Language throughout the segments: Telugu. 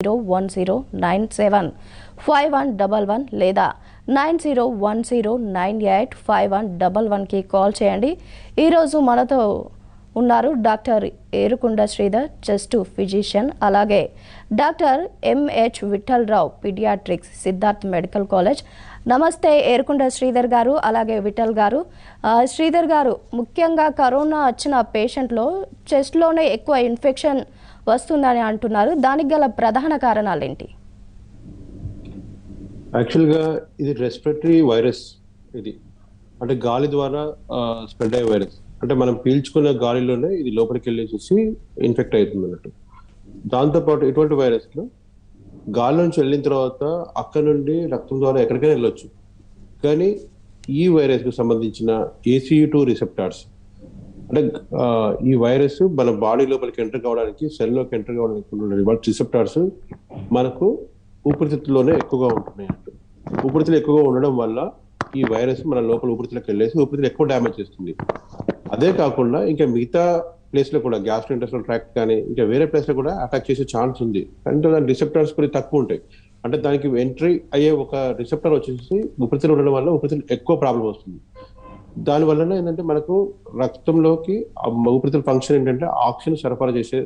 9010975111 లేదా 9010985111కి కాల్ చేయండి. ఈరోజు మనతో ఉన్నారు doctor Erukonda Sridhar, chest physician, అలాగే doctor MH Vithalarao, paediatrics, Siddhartha medical college. నమస్తే ఏరుకొండ శ్రీధర్ గారు, అలాగే విఠల్ గారు. శ్రీధర్ గారు, ముఖ్యంగా కరోనా వచ్చిన పేషెంట్లో చెస్ట్లోనే ఎక్కువ ఇన్ఫెక్షన్ వస్తుందని అంటున్నారు. దానికి గల ప్రధాన కారణాలు ఏంటి? యాక్చువల్గా ఇది రెస్పిరేటరీ వైరస్. ఇది అంటే గాలి ద్వారా స్ప్రెడ్ అయ్యే వైరస్. అంటే మనం పీల్చుకున్న గాలిలోనే ఇది లోపలికి వెళ్ళేసి ఇన్ఫెక్ట్ అవుతుంది అన్నట్టు. దాంతోపాటు ఇటువంటి వైరస్లో గాలి నుంచి వెళ్ళిన తర్వాత అక్కడ నుండి రక్తం ద్వారా ఎక్కడికైనా వెళ్ళొచ్చు. కానీ ఈ వైరస్కు సంబంధించిన ACE2 రిసెప్టార్స్, అంటే ఈ వైరస్ మన బాడీ లోపలికి ఎంటర్ కావడానికి, సెల్లోకి ఎంటర్ కావడానికి రిసెప్టార్స్ మనకు ఊపిరితిత్తుల్లోనే ఎక్కువగా ఉంటున్నాయి. ఊపిరితిత్తులు ఎక్కువగా ఉండడం వల్ల ఈ వైరస్ మన లోపల ఊపిరితిత్తులకు వెళ్ళేసి ఊపిరితిత్తులు ఎక్కువ డ్యామేజ్ చేస్తుంది. అదే కాకుండా ఇంకా మిగతా ప్లేస్ లో కూడా గ్యాస్ట్రోఇంటెస్టినల్ ట్రాక్ట్ కానీ ఇంకా వేరే ప్లేస్ లో కూడా అటాక్ చేసే ఛాన్స్ ఉంది. అంటే దాని రిసెప్టర్స్ కొన్ని తక్కువ ఉంటాయి. అంటే దానికి ఎంట్రీ అయ్యే ఒక రిసెప్టర్ వచ్చేసి ఊపిరితిత్తులు ఉండడం వల్ల ఊపిరితిత్తులు ఎక్కువ ప్రాబ్లం వస్తుంది. దాని వలన ఏంటంటే మనకు రక్తంలోకి ఊపిరితిత్తుల ఫంక్షన్ ఏంటంటే ఆక్సిజన్ సరఫరా చేసే,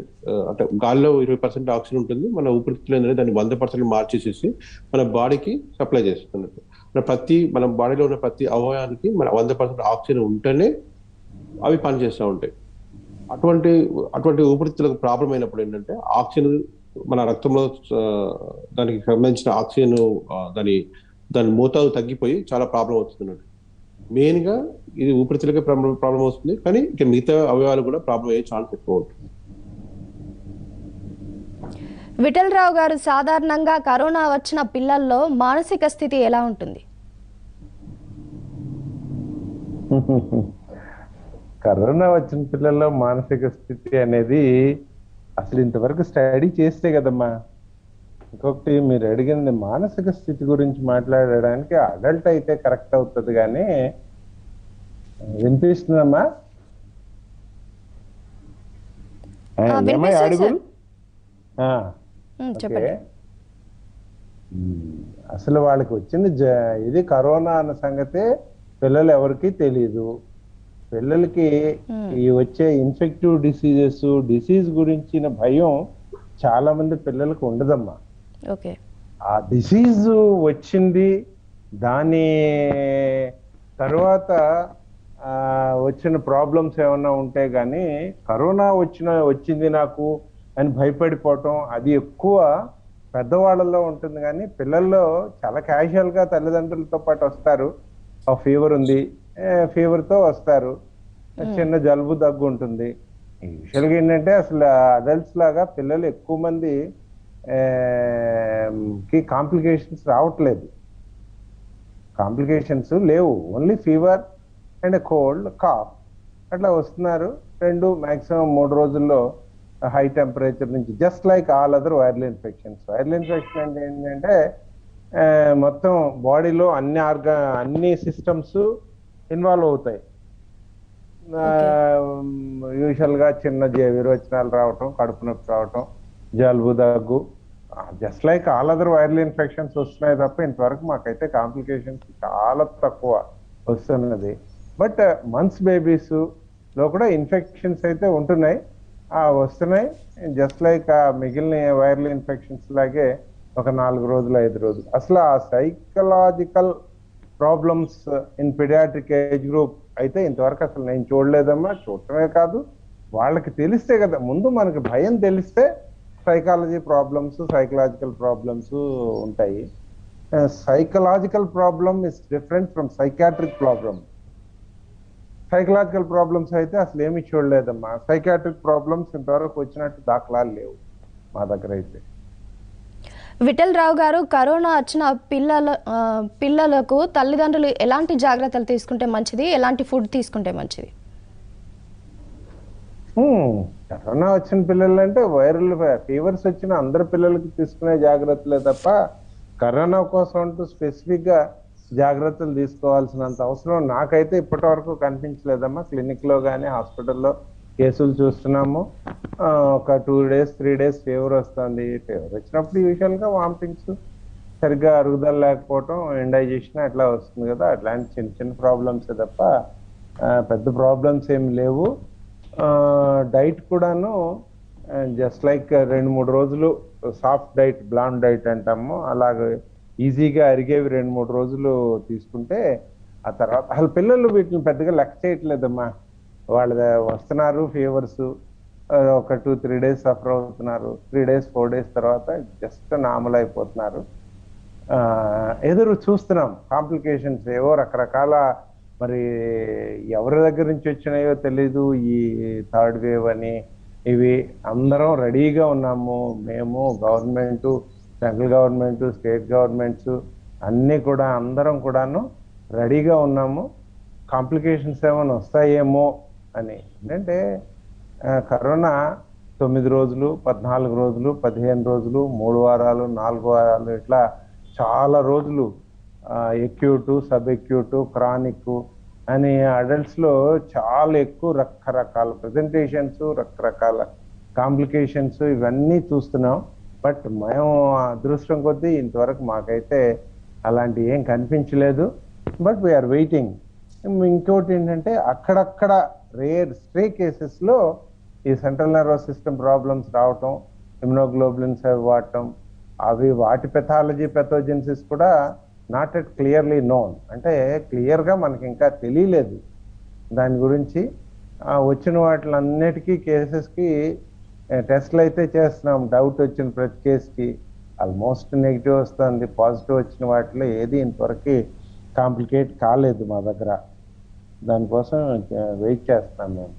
అంటే గాలిలో 20% ఆక్సిజన్ ఉంటుంది, మన ఊపిరితిత్తులు ఏంటంటే దాన్ని 100% మార్చేసేసి మన బాడీకి సప్లై చేస్తున్నట్టు. మన బాడీలో ఉన్న ప్రతి అవయవానికి మన 100% ఆక్సిజన్ ఉంటేనే అవి పనిచేస్తూ ఉంటాయి. అటువంటి ఊపిరితిత్తులకు ప్రాబ్లం అయినప్పుడు ఏంటంటే ఆక్సిజన్ మన రక్తంలో దానికి సంబంధించిన ఆక్సిజన్ దాని మోతాదు తగ్గిపోయి చాలా ప్రాబ్లం అవుతుంది. మెయిన్ గా ఇది ఊపిరితిత్తులకే ప్రాబ్లం వస్తుంది, కానీ ఇక మిగతా అవయవాలు కూడా ప్రాబ్లం అయ్యే ఛాన్స్ ఎక్కువ ఉంటుంది. విఠలరావు గారు, సాధారణంగా కరోనా వచ్చిన పిల్లల్లో మానసిక స్థితి ఎలా ఉంటుంది? కరోనా వచ్చిన పిల్లల్లో మానసిక స్థితి అనేది అసలు ఇంతవరకు స్టడీ చేస్తే కదమ్మా. ఇంకొకటి, మీరు అడిగింది మానసిక స్థితి గురించి మాట్లాడడానికి అడల్ట్ అయితే కరెక్ట్ అవుతుంది, కానీ వినిపిస్తుందమ్మా? అడుగులు అసలు వాళ్ళకి వచ్చిన ఇది కరోనా అన్న సంగతే పిల్లలు ఎవరికి తెలీదు. పిల్లలకి ఈ వచ్చే ఇన్ఫెక్టివ్ డిసీజ్ గురించిన భయం చాలా మంది పిల్లలకు ఉండదమ్మా. ఆ డిసీజ్ వచ్చింది, దాని తర్వాత వచ్చిన ప్రాబ్లమ్స్ ఏమన్నా ఉంటే గానీ కరోనా వచ్చింది నాకు అని భయపడిపోవటం అది ఎక్కువ పెద్దవాళ్ళలో ఉంటుంది. కానీ పిల్లల్లో చాలా క్యాజువల్ గా తల్లిదండ్రులతో పాటు వస్తారు, ఫీవర్ ఉంది, ఫీవర్తో వస్తారు, చిన్న జలుబు దగ్గు ఉంటుంది. యూజువల్గా ఏంటంటే అసలు అడల్ట్స్ లాగా పిల్లలు ఎక్కువ మంది కి కాంప్లికేషన్స్ రావట్లేదు. కాంప్లికేషన్స్ లేవు, only fever and cold, cough అట్లా వస్తున్నారు. 2 మాక్సిమం 3 రోజుల్లో హై టెంపరేచర్ నుంచి, just like all other viral infections. Viral infection అంటే ఏంటంటే మొత్తం బాడీలో అన్ని సిస్టమ్స్ ఇన్వాల్వ్ అవుతాయి. యూజువల్ గా చిన్న విరోచనాలు రావటం, కడుపు నొప్పి రావటం, జలుబు దగ్గు, just like all other viral infections వస్తున్నాయి తప్ప ఇంతవరకు మాకైతే కాంప్లికేషన్స్ చాలా తక్కువ వస్తున్నది. బట్ మంత్స్ బేబీస్ లో కూడా ఇన్ఫెక్షన్స్ అయితే ఉంటున్నాయి, వస్తున్నాయి. జస్ట్ లైక్ మిగిలిన వైరల్ ఇన్ఫెక్షన్స్ లాగే ఒక 4 రోజులు 5 రోజులు. అసలు ఆ psychological problems in paediatric age group అయితే ఇంతవరకు అసలు నేను చూడలేదమ్మా. చూడటమే కాదు, వాళ్ళకి తెలిస్తే కదా, ముందు మనకి భయం తెలిస్తే సైకలాజికల్ ప్రాబ్లమ్స్ ఉంటాయి. Psychological problem is different from psychiatric problem. Psychological problems అయితే అసలు ఏమి చూడలేదమ్మా. సైకాట్రిక్ ప్రాబ్లమ్స్ ఇంతవరకు వచ్చినట్టు దాఖలాలు లేవు మా దగ్గర అయితే. విఠలరావు గారు, కరోనా వచ్చిన పిల్లలకు తల్లిదండ్రులు ఎలాంటి జాగ్రత్తలు తీసుకుంటే మంచిది, ఎలాంటి ఫుడ్ తీసుకుంటే మంచిది? కరోనా వచ్చిన పిల్లలు అంటే వైరల్ ఫీవర్స్ వచ్చిన అందరి పిల్లలకి తీసుకునే జాగ్రత్తలే తప్ప కరోనా కోసం అంటూ స్పెసిఫిక్ గా జాగ్రత్తలు తీసుకోవాల్సినంత అవసరం నాకైతే ఇప్పటి వరకు కనిపించలేదమ్మా. క్లినిక్ లో కానీ హాస్పిటల్లో కేసులు చూస్తున్నాము. ఒక 2 days 3 days ఫీవర్ వస్తుంది. ఫీవర్ వచ్చినప్పుడు యూజువల్గా వామిటింగ్స్, సరిగ్గా అరుగుదల లేకపోవటం, ఇండైజెషన్ అట్లా వస్తుంది కదా. అట్లాంటి చిన్న చిన్న ప్రాబ్లమ్స్ తప్ప పెద్ద ప్రాబ్లమ్స్ ఏమి లేవు. డైట్ కూడాను జస్ట్ లైక్ 2-3 రోజులు సాఫ్ట్ డైట్, బ్లాండ్ డైట్ అంటాము, అలాగే ఈజీగా అరిగేవి 2-3 రోజులు తీసుకుంటే ఆ తర్వాత అసలు పిల్లలు వీటిని పెద్దగా లెక్క చేయట్లేదమ్మా. వాళ్ళ వస్తున్నారు ఫీవర్స్, ఒక 2-3 days సఫర్ అవుతున్నారు, 3 days 4 days తర్వాత జస్ట్ నార్మల్ అయిపోతున్నారు. ఎదురు చూస్తున్నాం కాంప్లికేషన్స్ ఏవో రకరకాల, మరి ఎవరి దగ్గర నుంచి వచ్చినాయో తెలీదు ఈ థర్డ్ వేవ్ అని. ఇవి అందరం రెడీగా ఉన్నాము. మేము government, central government, state governments అన్నీ కూడా అందరం కూడాను రెడీగా ఉన్నాము. కాంప్లికేషన్స్ ఏమైనా వస్తాయేమో అని. ఏంటంటే కరోనా 9 రోజులు, 14 రోజులు, 15 రోజులు, 3 వారాలు, 4 వారాలు, ఇట్లా చాలా రోజులు ఎక్యూట్, సబ్ ఎక్యూట్, క్రానిక్ అని అడల్ట్స్లో చాలా ఎక్కువ రకరకాల ప్రజెంటేషన్స్, రకరకాల కాంప్లికేషన్స్ ఇవన్నీ చూస్తున్నాం. బట్ మేము అదృష్టం కొద్దీ ఇంతవరకు మాకైతే అలాంటి ఏం కనిపించలేదు. But we are waiting. ఇంకోటి ఏంటంటే అక్కడక్కడ రేర్ స్ట్రే కేసెస్లో ఈ సెంట్రల్ నర్వస్ సిస్టమ్ ప్రాబ్లమ్స్ రావటం, ఇమ్యునోగ్లోబులిన్స్ అవి వాడటం, అవి వాటి పెథాలజీ కూడా నాట్ ఎట్ క్లియర్లీ నోన్. అంటే క్లియర్గా మనకి ఇంకా తెలియలేదు దాని గురించి. వచ్చిన వాటిలన్నిటికీ కేసెస్కి టెస్ట్లు అయితే చేస్తున్నాం. డౌట్ వచ్చిన ప్రతి కేసుకి ఆల్మోస్ట్ నెగిటివ్ వస్తుంది. పాజిటివ్ వచ్చిన వాటిలో ఏది ఇంతవరకు కాంప్లికేట్ కాలేదు మా దగ్గర. దానికోసం వెయిట్ చేస్తున్నాం మేము.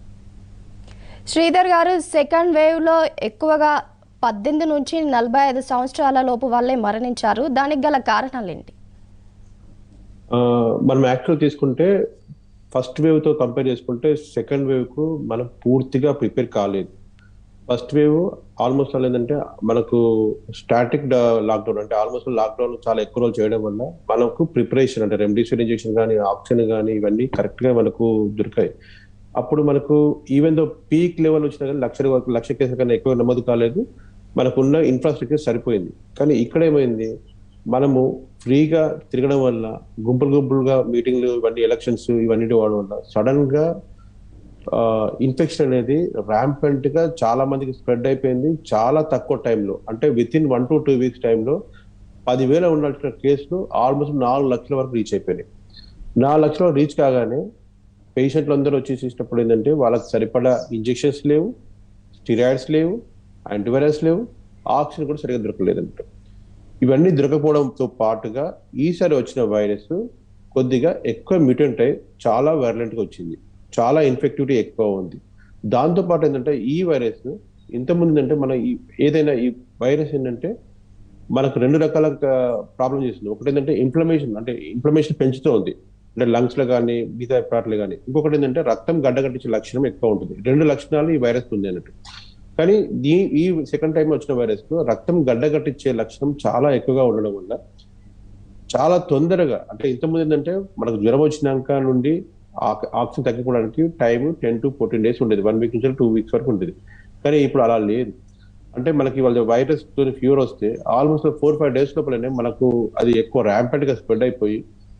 శ్రీధర్ గారు, సెకండ్ వేవ్లో ఎక్కువగా 18 నుంచి 45 సంవత్సరాల లోపు వాళ్ళే మరణించారు. దానికి గల కారణాలు ఏంటి? మనం యాక్చువల్ తీసుకుంటే ఫస్ట్ వేవ్ తో కంపేర్ చేసుకుంటే సెకండ్ వేవ్ కు మనం పూర్తిగా ప్రిపేర్ కాలేదు. ఫస్ట్ వేవ్ ఆల్మోస్ట్ ఏంటంటే మనకు స్టాటిక్ లాక్డౌన్, అంటే ఆల్మోస్ట్ లాక్డౌన్ చాలా ఎక్కువ రోజులు చేయడం వల్ల మనకు ప్రిపరేషన్, అంటే రెమ్డెసివిర్ ఇంజెక్షన్ కానీ, ఆక్సిజన్ కానీ, ఇవన్నీ కరెక్ట్ గా మనకు దొరికాయి. అప్పుడు మనకు ఈవెన్ దో పీక్ లెవెల్ వచ్చినా కానీ లక్ష కేసుల కన్నా ఎక్కువ నమోదు కాలేదు. మనకున్న ఇన్ఫ్రాస్ట్రక్చర్ సరిపోయింది. కానీ ఇక్కడ ఏమైంది, మనము ఫ్రీగా తిరగడం వల్ల, గుంపులుగా మీటింగ్లు, ఇవన్నీ ఎలక్షన్స్ ఇవన్నీ వాడడం వల్ల సడన్ గా ఇన్ఫెక్షన్ అనేది ర్యాంపెంట్ గా చాలా మందికి స్ప్రెడ్ అయిపోయింది. చాలా తక్కువ టైంలో, అంటే విత్ ఇన్ 1 to 2 weeks టైంలో 10,000 ఉండాల్సిన కేసులు ఆల్మోస్ట్ 4 లక్షల వరకు రీచ్ అయిపోయినాయి. 4 లక్షల రీచ్ కాగానే పేషెంట్లు అందరూ వచ్చి చూసినప్పుడు ఏంటంటే వాళ్ళకి సరిపడా ఇంజెక్షన్స్ లేవు, స్టిరాయిడ్స్ లేవు, యాంటీవైరస్ లేవు, ఆక్సిజన్ కూడా సరిగ్గా దొరకలేదంట. ఇవన్నీ దొరకపోవడంతో పాటుగా ఈసారి వచ్చిన వైరస్ కొద్దిగా ఎక్కువ మ్యూటెంట్ అయి చాలా వైరలెంట్ గా వచ్చింది. చాలా ఇన్ఫెక్టివిటీ ఎక్కువ ఉంది. దాంతో పాటు ఏంటంటే ఈ వైరస్ ఇంతకుముందు అంటే మన ఏదైనా ఈ వైరస్ ఏంటంటే మనకు 2 రకాల ప్రాబ్లమ్ చేస్తుంది. ఒకటి ఏంటంటే ఇన్ఫ్లమేషన్ పెంచుతూ ఉంది, అంటే లంగ్స్ లో కానీ, మిగతా పార్ట్లు కానీ. ఇంకొకటి ఏంటంటే రక్తం గడ్డగట్టించే లక్షణం ఎక్కువ ఉంటుంది. 2 లక్షణాలు ఈ వైరస్ ఉంది అన్నట్టు. కానీ ఈ సెకండ్ టైం వచ్చిన వైరస్ కు రక్తం గడ్డగట్టించే లక్షణం చాలా ఎక్కువగా ఉండడం వల్ల చాలా తొందరగా, అంటే ఇంతకుముందు ఏంటంటే మనకు జ్వరం వచ్చినాక నుండి ఆక్సిజన్ తగ్గిపోవడానికి టైం 10 to 14 days ఉండేది. 1 week నుంచి 2 weeks వరకు ఉండేది. కానీ ఇప్పుడు అలా లేదు. అంటే మనకి వాళ్ళ వైరస్ తో ఫీవర్ వస్తే ఆల్మోస్ట్ 4-5 days లోపలనే మనకు అది ఎక్కువ ర్యాంపెంట్ గా స్ప్రెడ్ అయిపోయి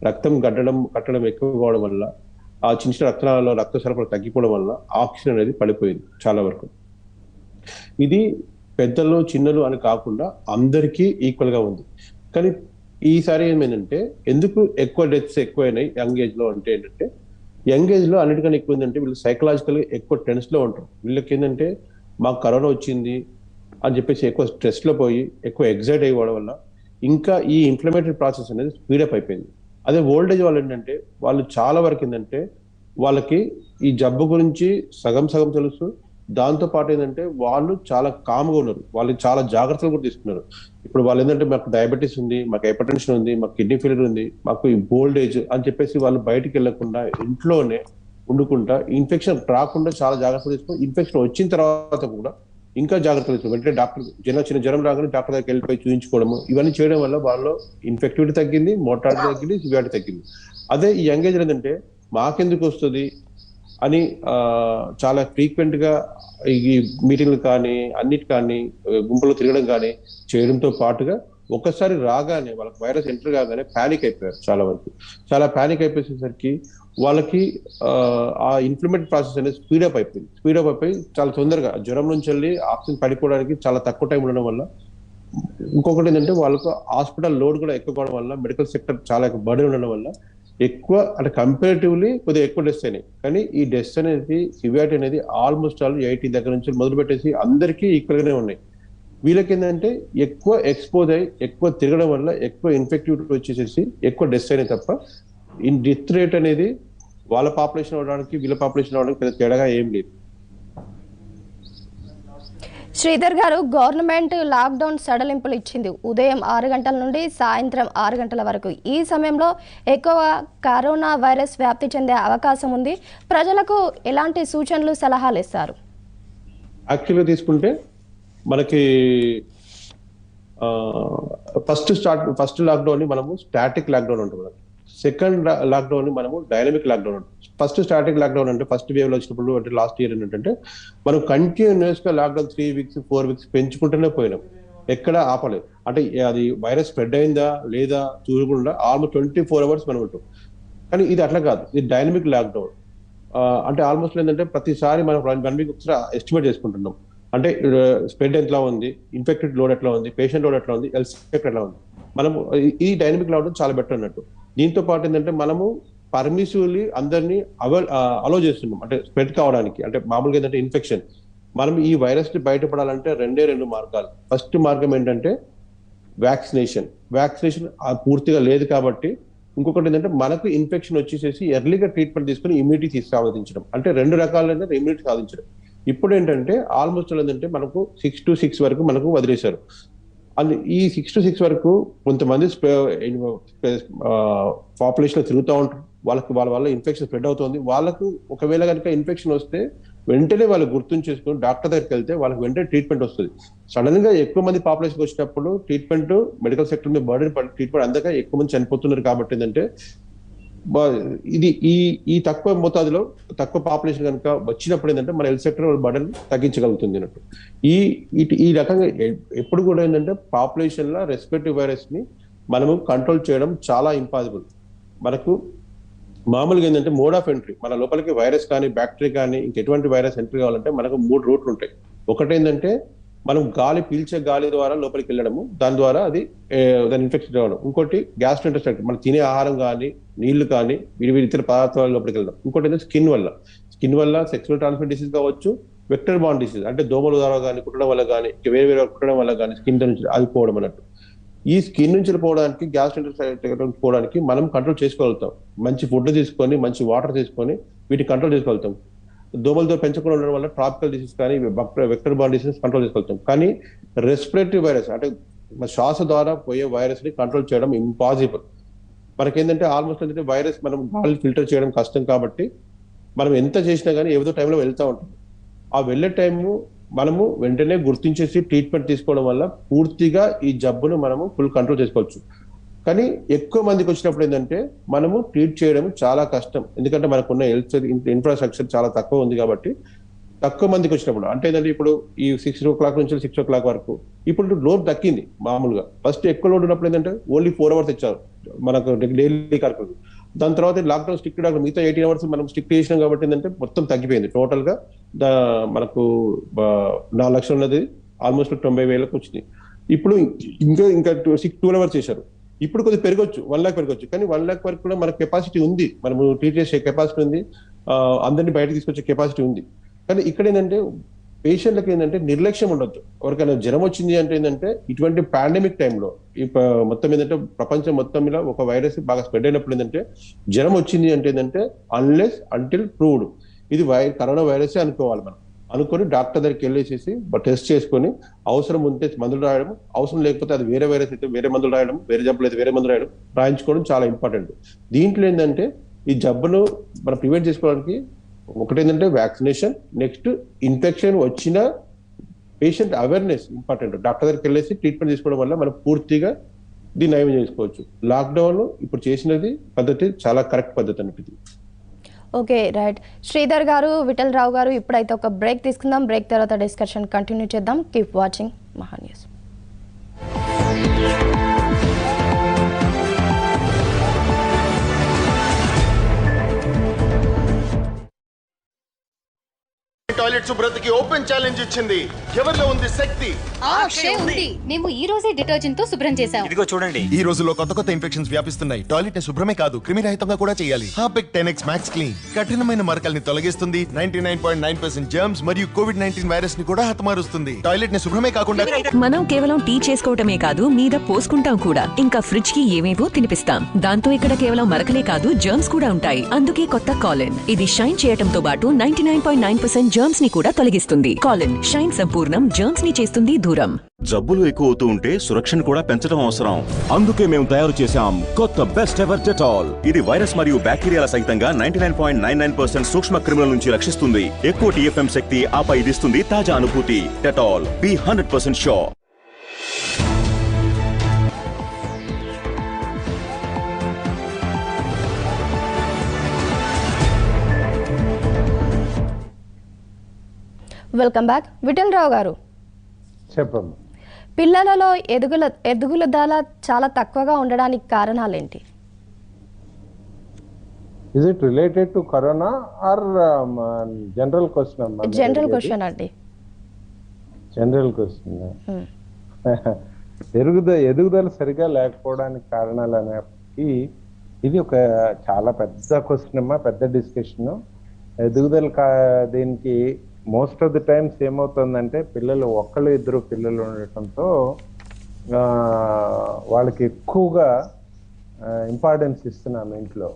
రక్తం కట్టడం ఎక్కువ కావడం వల్ల, ఆ చిన్న చిన్న రక్తాలలో రక్త సరఫరా తగ్గిపోవడం వల్ల ఆక్సిజన్ అనేది పడిపోయింది చాలా వరకు. ఇది పెద్దలు చిన్నలు అని కాకుండా అందరికీ ఈక్వల్ గా ఉంది. కానీ ఈసారి ఏమైందంటే ఎందుకు ఎక్కువ డెత్స్ ఎక్కువైనాయి యంగ్ ఏజ్ లో అంటే ఏంటంటే, యంగ్ ఏజ్ లో అన్నిటికన్నా ఎక్కువ ఏంటంటే వీళ్ళు సైకలాజికల్ ఎక్కువ టెన్స్ లో ఉంటారు. వీళ్ళకి ఏంటంటే మాకు కరోనా వచ్చింది అని చెప్పేసి ఎక్కువ స్ట్రెస్ లో పోయి ఎక్కువ ఎగ్జైట్ అయ్యడం వల్ల ఇంకా ఈ ఇన్ఫ్లమేటరీ ప్రాసెస్ అనేది స్పీడప్ అయిపోయింది. అదే ఓల్డ్ ఏజ్ వాళ్ళు ఏంటంటే వాళ్ళు చాలా వరకు ఏంటంటే వాళ్ళకి ఈ జబ్బు గురించి సగం తెలుసు. దాంతో పాటు ఏంటంటే వాళ్ళు చాలా కామ్గా ఉన్నారు, వాళ్ళు చాలా జాగ్రత్తలు కూడా తీసుకున్నారు. ఇప్పుడు వాళ్ళు ఏంటంటే మాకు డయాబెటీస్ ఉంది, మాకు హైపర్ టెన్షన్ ఉంది, మాకు కిడ్నీ ఫెయిల్యూర్ ఉంది, మాకు ఈ ఓల్డ్ ఏజ్ అని చెప్పేసి వాళ్ళు బయటికి వెళ్లకుండా ఇంట్లోనే ఉండుకుంటా ఇన్ఫెక్షన్ రాకుండా చాలా జాగ్రత్తలు తీసుకుని, ఇన్ఫెక్షన్ వచ్చిన తర్వాత కూడా ఇంకా జాగ్రత్తలు తీసుకుని వెంటనే డాక్టర్ చిన్న జ్వరం రాగానే డాక్టర్ దగ్గరికి వెళ్ళిపోయి చూపించుకోవడము, ఇవన్నీ చేయడం వల్ల వాళ్ళలో ఇన్ఫెక్టివిటీ తగ్గింది, మోర్టాలిటీ తగ్గింది, సివియారిటీ తగ్గింది. అదే ఈ యంగ్ ఏజ్ ఏంటంటే మాకెందుకు వస్తుంది, అని చాలా ఫ్రీక్వెంట్ గా ఈ మీటింగ్లు కానీ అన్నిటి కానీ గుంపులో తిరగడం కానీ చేయడంతో పాటుగా ఒక్కసారి రాగానే వాళ్ళకి వైరస్ ఎంటర్ కాగానే ప్యానిక్ అయిపోయారు చాలా వరకు. చాలా ప్యానిక్ అయిపోయేసరికి వాళ్ళకి ఆ ఇన్ఫ్లమేట్ ప్రాసెస్ అనేది స్పీడప్ అయిపోయి చాలా తొందరగా జ్వరం నుంచి వెళ్ళి ఆక్సిజన్ పడిపోవడానికి చాలా తక్కువ టైం ఉండడం వల్ల, ఇంకొకటి ఏంటంటే వాళ్ళకు హాస్పిటల్ లోడ్ కూడా ఎక్కువ కావడం వల్ల, మెడికల్ సెక్టర్ చాలా ఎక్కువ బర్డెన్ ఉండడం వల్ల ఎక్కువ అంటే కంపారిటివ్లీ కొద్దిగా ఎక్కువ డెత్స్ అయినాయి. కానీ ఈ డెత్స్ అనేది సివియారిటీ అనేది ఆల్మోస్ట్ ఆల్ 80 దగ్గర నుంచి మొదలు పెట్టేసి అందరికీ ఈక్వల్ గానే ఉన్నాయి. వీళ్ళకి ఏంటంటే ఎక్కువ ఎక్స్పోజ్ అయ్యి ఎక్కువ తిరగడం వల్ల ఎక్కువ ఇన్ఫెక్టివిటీ వచ్చేసేసి ఎక్కువ డెత్స్ అయినాయి తప్ప డెత్ రేట్ అనేది వాళ్ళ పాపులేషన్ అవడానికి వీళ్ళ పాపులేషన్ అవడానికి పెద్ద తేడాగా ఏం లేదు. శ్రీధర్ గారు, గవర్నమెంట్ లాక్డౌన్ సడలింపులు ఇచ్చింది ఉదయం 6 గంటల నుండి సాయంత్రం 6 గంటల వరకు. ఈ సమయంలో ఎక్కువ కరోనా వైరస్ వ్యాప్తి చెందే అవకాశం ఉంది. ప్రజలకు ఎలాంటి సూచనలు సలహాలు ఇస్తారు? యాక్చువల్గా తీసుకుంటే మనకి ఫస్ట్ లాక్డౌన్ ని మనము స్టాటిక్ లాక్డౌన్ ఉంటుంది. సెకండ్ లాక్డౌన్ ని మనము డైనమిక్ లాక్డౌన్ ఉంటుంది. ఫస్ట్ స్టాటిక్ లాక్డౌన్ అంటే ఫస్ట్ వేవ్ లో వచ్చినప్పుడు అంటే లాస్ట్ ఇయర్ ఏంటంటే మనం కంటిన్యూస్ గా లాక్డౌన్ 3 వీక్స్ 4 వీక్స్ పెంచుకుంటూనే పోయినాం, ఎక్కడ ఆపలేదు. అంటే అది వైరస్ స్ప్రెడ్ అయిందా లేదా చూడకుండా ఆల్మోస్ట్ 24 hours మనం ఉంటాం. కానీ ఇది అట్లా కాదు, ఇది డైనమిక్ లాక్డౌన్. అంటే ఆల్మోస్ట్ ఏంటంటే ప్రతిసారి మనం 1 వీక్ ఒకసారి ఎస్టిమేట్ చేసుకుంటున్నాం. అంటే స్ప్రెడ్ ఎట్లా ఉంది, ఇన్ఫెక్టెడ్ లోడ్ ఎట్లా ఉంది, పేషెంట్ లోడ్ ఎట్లా ఉంది, హెల్త్ సెక్టర్ ఎట్లా ఉంది. మనం ఈ డైనమిక్ లాక్డౌన్ చాలా బెటర్ అన్నట్టు. దీంతో పాటు ఏంటంటే మనము పర్మిసివ్లీ అందరినీ అలో చేస్తున్నాం అంటే స్ప్రెడ్ కావడానికి. అంటే మామూలుగా ఏంటంటే ఇన్ఫెక్షన్ మనం ఈ వైరస్ ని బయటపడాలంటే 2 మార్గాలు. ఫస్ట్ మార్గం ఏంటంటే వ్యాక్సినేషన్ పూర్తిగా లేదు కాబట్టి. ఇంకొకటి ఏంటంటే మనకు ఇన్ఫెక్షన్ వచ్చేసేసి ఎర్లీగా ట్రీట్మెంట్ తీసుకుని ఇమ్యూనిటీ సాధించడం. అంటే 2 రకాలైన ఇమ్యూనిటీ సాధించడం. ఇప్పుడు ఏంటంటే ఆల్మోస్ట్ ఏంటంటే మనకు 6 to 6 వరకు మనకు వదిలేశారు. అండ్ ఈ 6 to 6 వరకు కొంతమంది పాపులేషన్ లో తిరుగుతూ ఉంటారు, వాళ్ళ వల్ల ఇన్ఫెక్షన్ స్ప్రెడ్ అవుతుంది. వాళ్ళకు ఒకవేళ కనుక ఇన్ఫెక్షన్ వస్తే వెంటనే వాళ్ళు గుర్తుంచేసుకుని డాక్టర్ దగ్గరికి వెళ్తే వాళ్ళకి వెంటనే ట్రీట్మెంట్ వస్తుంది. సడన్ గా ఎక్కువ మంది పాపులేషన్ వచ్చినప్పుడు ట్రీట్మెంట్ మెడికల్ సెక్టర్ మీద బర్డెన్ పడి ట్రీట్మెంట్ అందక ఎక్కువ మంది చనిపోతున్నారు. కాబట్టి ఏంటంటే ఇది ఈ తక్కువ మోతాదులో తక్కువ పాపులేషన్ కనుక వచ్చినప్పుడు ఏంటంటే మన హెల్త్ సెక్టర్ బర్డెన్ తగ్గించగలుగుతుంది అన్నట్టు. ఈ రకంగా ఎప్పుడు కూడా ఏంటంటే పాపులేషన్ లో రెస్పిరేటరీ వైరస్ ని మనము కంట్రోల్ చేయడం చాలా ఇంపాసిబుల్. మనకు మామూలుగా ఏంటంటే మోడ్ ఆఫ్ ఎంట్రీ, మన లోపలికి వైరస్ కానీ బ్యాక్టీరియా కానీ ఇంకెటువంటి వైరస్ ఎంట్రీ కావాలంటే మనకు 3 రూట్లు ఉంటాయి. ఒకటి ఏంటంటే మనం పీల్చే గాలి ద్వారా లోపలికి వెళ్ళడము, దాని ద్వారా దాని ఇన్ఫెక్షన్ రావడం. ఇంకోటి గ్యాస్ట్రోఇంటెస్టైనల్, మనం తినే ఆహారం కానీ నీళ్లు కానీ వివిధ ఇతర పదార్థాల లోపలికి వెళ్ళడం. ఇంకోటి ఏంటంటే స్కిన్ వల్ల సెక్సువల్ ట్రాన్స్మిట్ డిసీజ్ కావచ్చు, వెక్టర్ బాండ్ డిసీజ్ అంటే దోమల ద్వారా కానీ కుట్టడం వల్ల కానీ వేరే కుట్టడం వల్ల కానీ స్కిన్ నుంచి అది పోవడం అన్నట్టు. ఈ స్కిన్ నుంచి పోవడానికి గ్యాస్ట్రోఇంటెస్టైనల్ పోవడానికి మనం కంట్రోల్ చేసుకోగలుగుతాం. మంచి ఫుడ్ తీసుకొని మంచి వాటర్ తీసుకొని వీటిని కంట్రోల్ చేసుకోగలుగుతాం. దోమలతో పెంచకుండా ఉండడం వల్ల ట్రాపికల్ డిసీజ్ కానీ వెక్టర్ బాండ్ డిసీజ్ కంట్రోల్ చేసుకోగలుగుతాం. కానీ రెస్పిరేటరీ వైరస్ అంటే శ్వాస ద్వారా పోయే వైరస్ ని కంట్రోల్ చేయడం ఇంపాసిబుల్. మనకేంటంటే ఆల్మోస్ట్ ఏంటంటే వైరస్ మనం గాలి ఫిల్టర్ చేయడం కష్టం కాబట్టి మనం ఎంత చేసినా కానీ ఏదో టైంలో వెళ్తూ ఉంటాం. ఆ వెళ్ళే టైము మనము వెంటనే గుర్తించేసి ట్రీట్మెంట్ తీసుకోవడం వల్ల పూర్తిగా ఈ జబ్బును మనము ఫుల్ కంట్రోల్ చేసుకోవచ్చు. కానీ ఎక్కువ మందికి వచ్చినప్పుడు ఏంటంటే మనము ట్రీట్ చేయడం చాలా కష్టం, ఎందుకంటే మనకున్న హెల్త్ ఇన్ఫ్రాస్ట్రక్చర్ చాలా తక్కువ ఉంది. కాబట్టి తక్కువ మందికి వచ్చినప్పుడు అంటే ఏంటంటే ఇప్పుడు ఈ 6 o'clock నుంచి 6 o'clock వరకు ఇప్పుడు లోడ్ తగ్గింది. మామూలుగా ఫస్ట్ ఎక్కువ లోడ్ ఉన్నప్పుడు ఏంటంటే ఓన్లీ 4 hours ఇచ్చారు మనకు డైలీ కార్యక్రమం. దాని తర్వాత లాక్డౌన్ స్ట్రిక్ట్ మిగతా 18 hours మనం స్ట్రిక్ట్ చేసినాం కాబట్టి ఏంటంటే మొత్తం తగ్గిపోయింది. టోటల్ గా మనకు 4 లక్షలు ఉన్నది ఆల్మోస్ట్ 90,000 వచ్చింది. ఇప్పుడు ఇంకా 2 hours చేశారు. ఇప్పుడు కొద్దిగా పెరగొచ్చు, 1 lakh పెరగొచ్చు. కానీ 1 lakh వరకు కూడా మన కెపాసిటీ ఉంది, మనము ట్రీట్ చేసే కెపాసిటీ ఉంది, అందరినీ బయటకు తీసుకొచ్చే కెపాసిటీ ఉంది. కానీ ఇక్కడ ఏంటంటే పేషెంట్లకు ఏంటంటే నిర్లక్ష్యం ఉండొచ్చు. ఎవరికైనా జ్వరం వచ్చింది అంటే ఏంటంటే ఇటువంటి పాండమిక్ టైంలో మొత్తం ఏంటంటే ప్రపంచం మొత్తం మీద ఒక వైరస్ బాగా స్ప్రెడ్ అయినప్పుడు ఏంటంటే జ్వరం వచ్చింది అంటే ఏంటంటే అన్లెస్ అంటిల్ ప్రూవ్డ్ ఇది కరోనా వైరసే అనుకోవాలి. మనం అనుకొని డాక్టర్ దగ్గరికి వెళ్ళేసేసి టెస్ట్ చేసుకొని అవసరం ఉంటే మందులు రాయడం, అవసరం లేకపోతే అది వేరే వైరస్ అయితే వేరే మందులు రాయడం, వేరే జబ్బులు అయితే వేరే మందులు రాయించుకోవడం చాలా ఇంపార్టెంట్. దీంట్లో ఏంటంటే ఈ జబ్బును మనం ప్రివెంట్ చేసుకోవడానికి ఒకటి ఏంటంటే వ్యాక్సినేషన్, నెక్స్ట్ ఇన్ఫెక్షన్ వచ్చిన పేషెంట్ అవేర్నెస్ ఇంపార్టెంట్. డాక్టర్ దగ్గరికి వెళ్ళేసి ట్రీట్మెంట్ తీసుకోవడం వల్ల మనం పూర్తిగా దీన్ని నయం చేసుకోవచ్చు. లాక్డౌన్ ఇప్పుడు చేసినది పద్ధతి చాలా కరెక్ట్ పద్ధతి అన్నట్టు. Okay, right. శ్రీధర్ గారు, విఠల్ రావు గారు, ఇప్పుడైతే ఒక బ్రేక్ తీసుకుందాం. బ్రేక్ తర్వాత డిస్కషన్ కంటిన్యూ చేద్దాం. కీప్ వాచింగ్ మహా న్యూస్. టాయిలెట్ శుభ్రతకి ఓపెన్ ఛాలెంజ్ ఇచ్చింది. ఎవరిలో ఉంది శక్తి? మేము ఈ రోజే డిటర్జెంట్ తో శుభ్రం చేసాం. ఇదిగో చూడండి. ఈ రోజుల్లో కొత్త కొత్త ఇన్ఫెక్షన్స్ వ్యాపిస్తున్నాయి. టాయిలెట్ ని శుభ్రమే కాదు, క్రిమిరహితంగా కూడా చేయాలి. హార్పిక్ 10X Max Clean కఠినమైన మరకల్ని తొలగిస్తుంది. 99.9% జర్మ్స్ మరియు COVID-19 వైరస్ ని కూడా హతమారుస్తుంది. టాయిలెట్ ని శుభ్రమే కాకుండా మనం కేవలం టీ చేసుకోవటమే కాదు, మీద పోసుకుంటాం కూడా. ఇంకా ఫ్రిడ్జ్ కి ఏమేవో తినిపిస్తాం. దాంతో ఇక్కడ కేవలం మరకలే కాదు, జర్మ్స్ కూడా ఉంటాయి. అందుకే కొత్త కాలిన్. ఇది షైన్ చేయటంతో పాటు 99.9% జర్మ్స్ ని కూడా తొలగిస్తుంది. కాలిన్ షైన్ సంపూర్ణం, జర్మ్స్ ని చేస్తుంది దూరం. జబ్బులు ఎక్కువ అవుతూ ఉంటే సురక్షను కూడా పెంచడం అవసరం. అందుకే మేము తయారు చేశాం కొత్త బెస్ట్ ఎవర్ డెటాల్. ఇది వైరస్ మరియు బ్యాక్టీరియాల సహితంగా 99.99% సూక్ష్మ క్రిముల నుంచి రక్షిస్తుంది. ఎక్కువ TFM శక్తి, ఆపై ఇదిస్తుంది తాజా అనుభూతి. Dettol, be 100% sure. Welcome back. Vittal Rao గారు, చెప్పండి. పిల్లలలో ఎదుగుదల చాలా తక్కువగా ఉండడానికి కారణాలేంటి? Is it related to corona or general question? General question అండి. General question. ఎదుగుదల సరిగా లేకపోవడానికి కారణాలు అనేప్పటికీ ఇది ఒక చాలా పెద్ద క్వశ్చన్ అమ్మా, పెద్ద డిస్కషన్. ఎదుగుదల దీనికి మోస్ట్ ఆఫ్ ది టైమ్స్ ఏమవుతుందంటే పిల్లలు ఒక్కళ్ళు ఇద్దరు పిల్లలు ఉండటంతో వాళ్ళకి ఎక్కువగా ఇంపార్టెన్స్ ఇస్తున్నాం ఇంట్లో.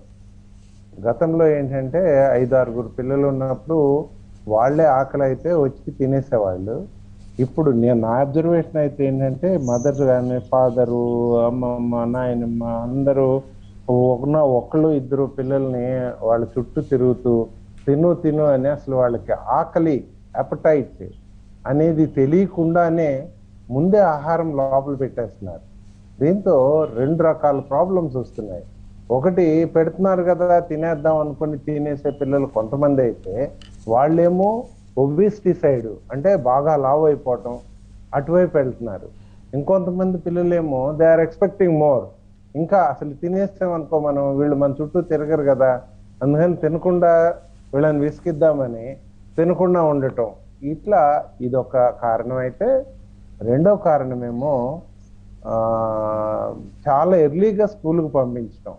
గతంలో ఏంటంటే 5-6 పిల్లలు ఉన్నప్పుడు వాళ్ళే ఆకలి అయితే వచ్చి తినేసేవాళ్ళు. ఇప్పుడు నా అబ్జర్వేషన్ అయితే ఏంటంటే మదర్ కానీ ఫాదరు, అమ్మమ్మ, నాయనమ్మ అందరూ ఒకళ్ళు ఇద్దరు పిల్లల్ని వాళ్ళ చుట్టూ తిరుగుతూ తిను అని అసలు వాళ్ళకి ఆకలి, అపటైట్ అనేది తెలియకుండానే ముందే ఆహారం లోపల పెట్టేస్తున్నారు. దీంతో 2 రకాల ప్రాబ్లమ్స్ వస్తున్నాయి. ఒకటి, పెడుతున్నారు కదా తినేద్దాం అనుకుని తినేసే పిల్లలు కొంతమంది అయితే వాళ్ళేమో ఒబిసిటీ సైడ్, అంటే బాగా లావు అయిపోవటం అటువైపు వెళ్తున్నారు. ఇంకొంతమంది పిల్లలేమో దే ఆర్ ఎక్స్పెక్టింగ్ మోర్. ఇంకా అసలు తినేస్తాం అనుకో మనం, వీళ్ళు మన చుట్టూ తిరగరు కదా, అందుకని తినకుండా వీళ్ళని విసిగిద్దామని తినకుండా ఉండటం. ఇట్లా ఇదొక కారణం అయితే, రెండో కారణమేమో చాలా ఎర్లీగా స్కూల్కి పంపించడం.